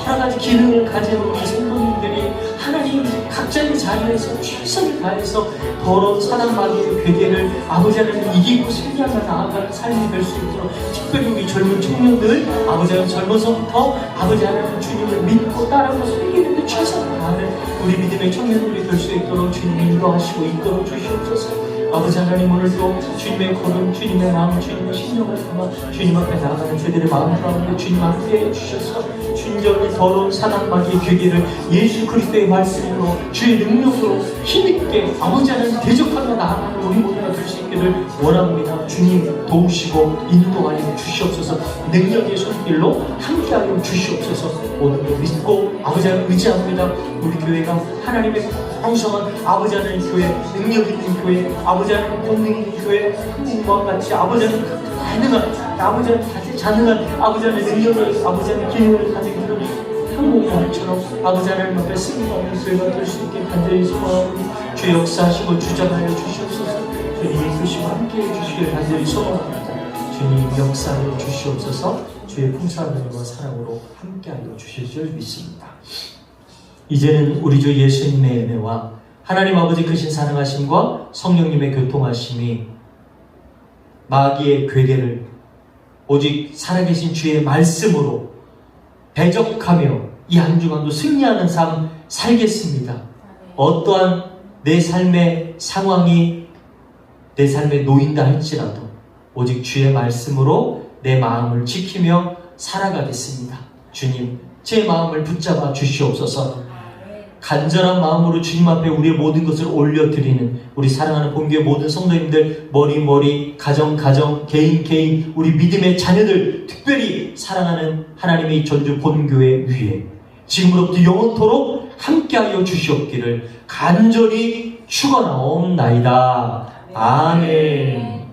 여러 가지 기능을 가진 우리 성도님들이 하나님 각자의 자리에서 최선을 다해서 더러운 사단 마귀의 괴계를 아버지 하나님 이기고 승리하며 나아가는 삶이 될 수 있도록, 특별히 우리 젊은 청년들 아버지 하나님 젊어서부터 아버지 하나님 주님을 믿고 따르고 섬기는 데 최선을 다하는 우리 믿음의 청년들이 될 수 있도록 주님이 인도하시고 이끌어 주시옵소서. 아버지 하나님, 오늘도 주님의 걸음, 주님의 마음, 주님의 신령을 담아 주님 앞에 나아가는 저희들의 마음 가운데 주님 함께해 주셔서 주님의 더러운 사단 마귀의 괴계를 예수 그리스도의 말씀으로 주의 능력으로 힘있게 아버지 하나님 대적하며 나아가는 우리 모두가 될 수 있기를 원합니다. 주님 도우시고 인도하여 주시옵소서. 능력의 손길로 함께하여 주시옵소서. 오늘도 믿고 아버지 하나님 의지합니다. 우리 교회가 하나님의 풍성한 아버지 하나님 교회, 능력 있는 교회, 아버지 하나님 권능 있는 교회, 한국과 같이 아버지 하나님 가능한, 아버지 하나님 다시 가능한 아버지 하나님 능력을, 아버지 하나님 기능을 가진 그런 한국과처럼 아버지 하나님 앞에 승리하는 교회가 될 수 있게 간절히 소망하오니 주의 역사하시고 주장하여 주시옵소서. 주님 이끄시고 함께해 주시길 간절히 소망합니다. 주님 역사하여 주시옵소서. 주의 풍성한 은혜와 사랑으로 함께하여 주실 줄 믿습니다. 이제는 우리 주 예수님의 은혜와 하나님 아버지 크신 사랑하심과 성령님의 교통하심이 마귀의 괴계를 오직 살아계신 주의 말씀으로 대적하며 이 한 주간도 승리하는 삶 살겠습니다. 어떠한 내 삶의 상황이 내 삶에 놓인다 할지라도 오직 주의 말씀으로 내 마음을 지키며 살아가겠습니다. 주님, 제 마음을 붙잡아 주시옵소서. 간절한 마음으로 주님 앞에 우리의 모든 것을 올려드리는 우리 사랑하는 본교회 모든 성도님들, 머리, 가정, 개인, 우리 믿음의 자녀들, 특별히 사랑하는 하나님의 전주 본교회 위에 지금으로부터 영원토록 함께하여 주시옵기를 간절히 축원하옵나이다. 아멘.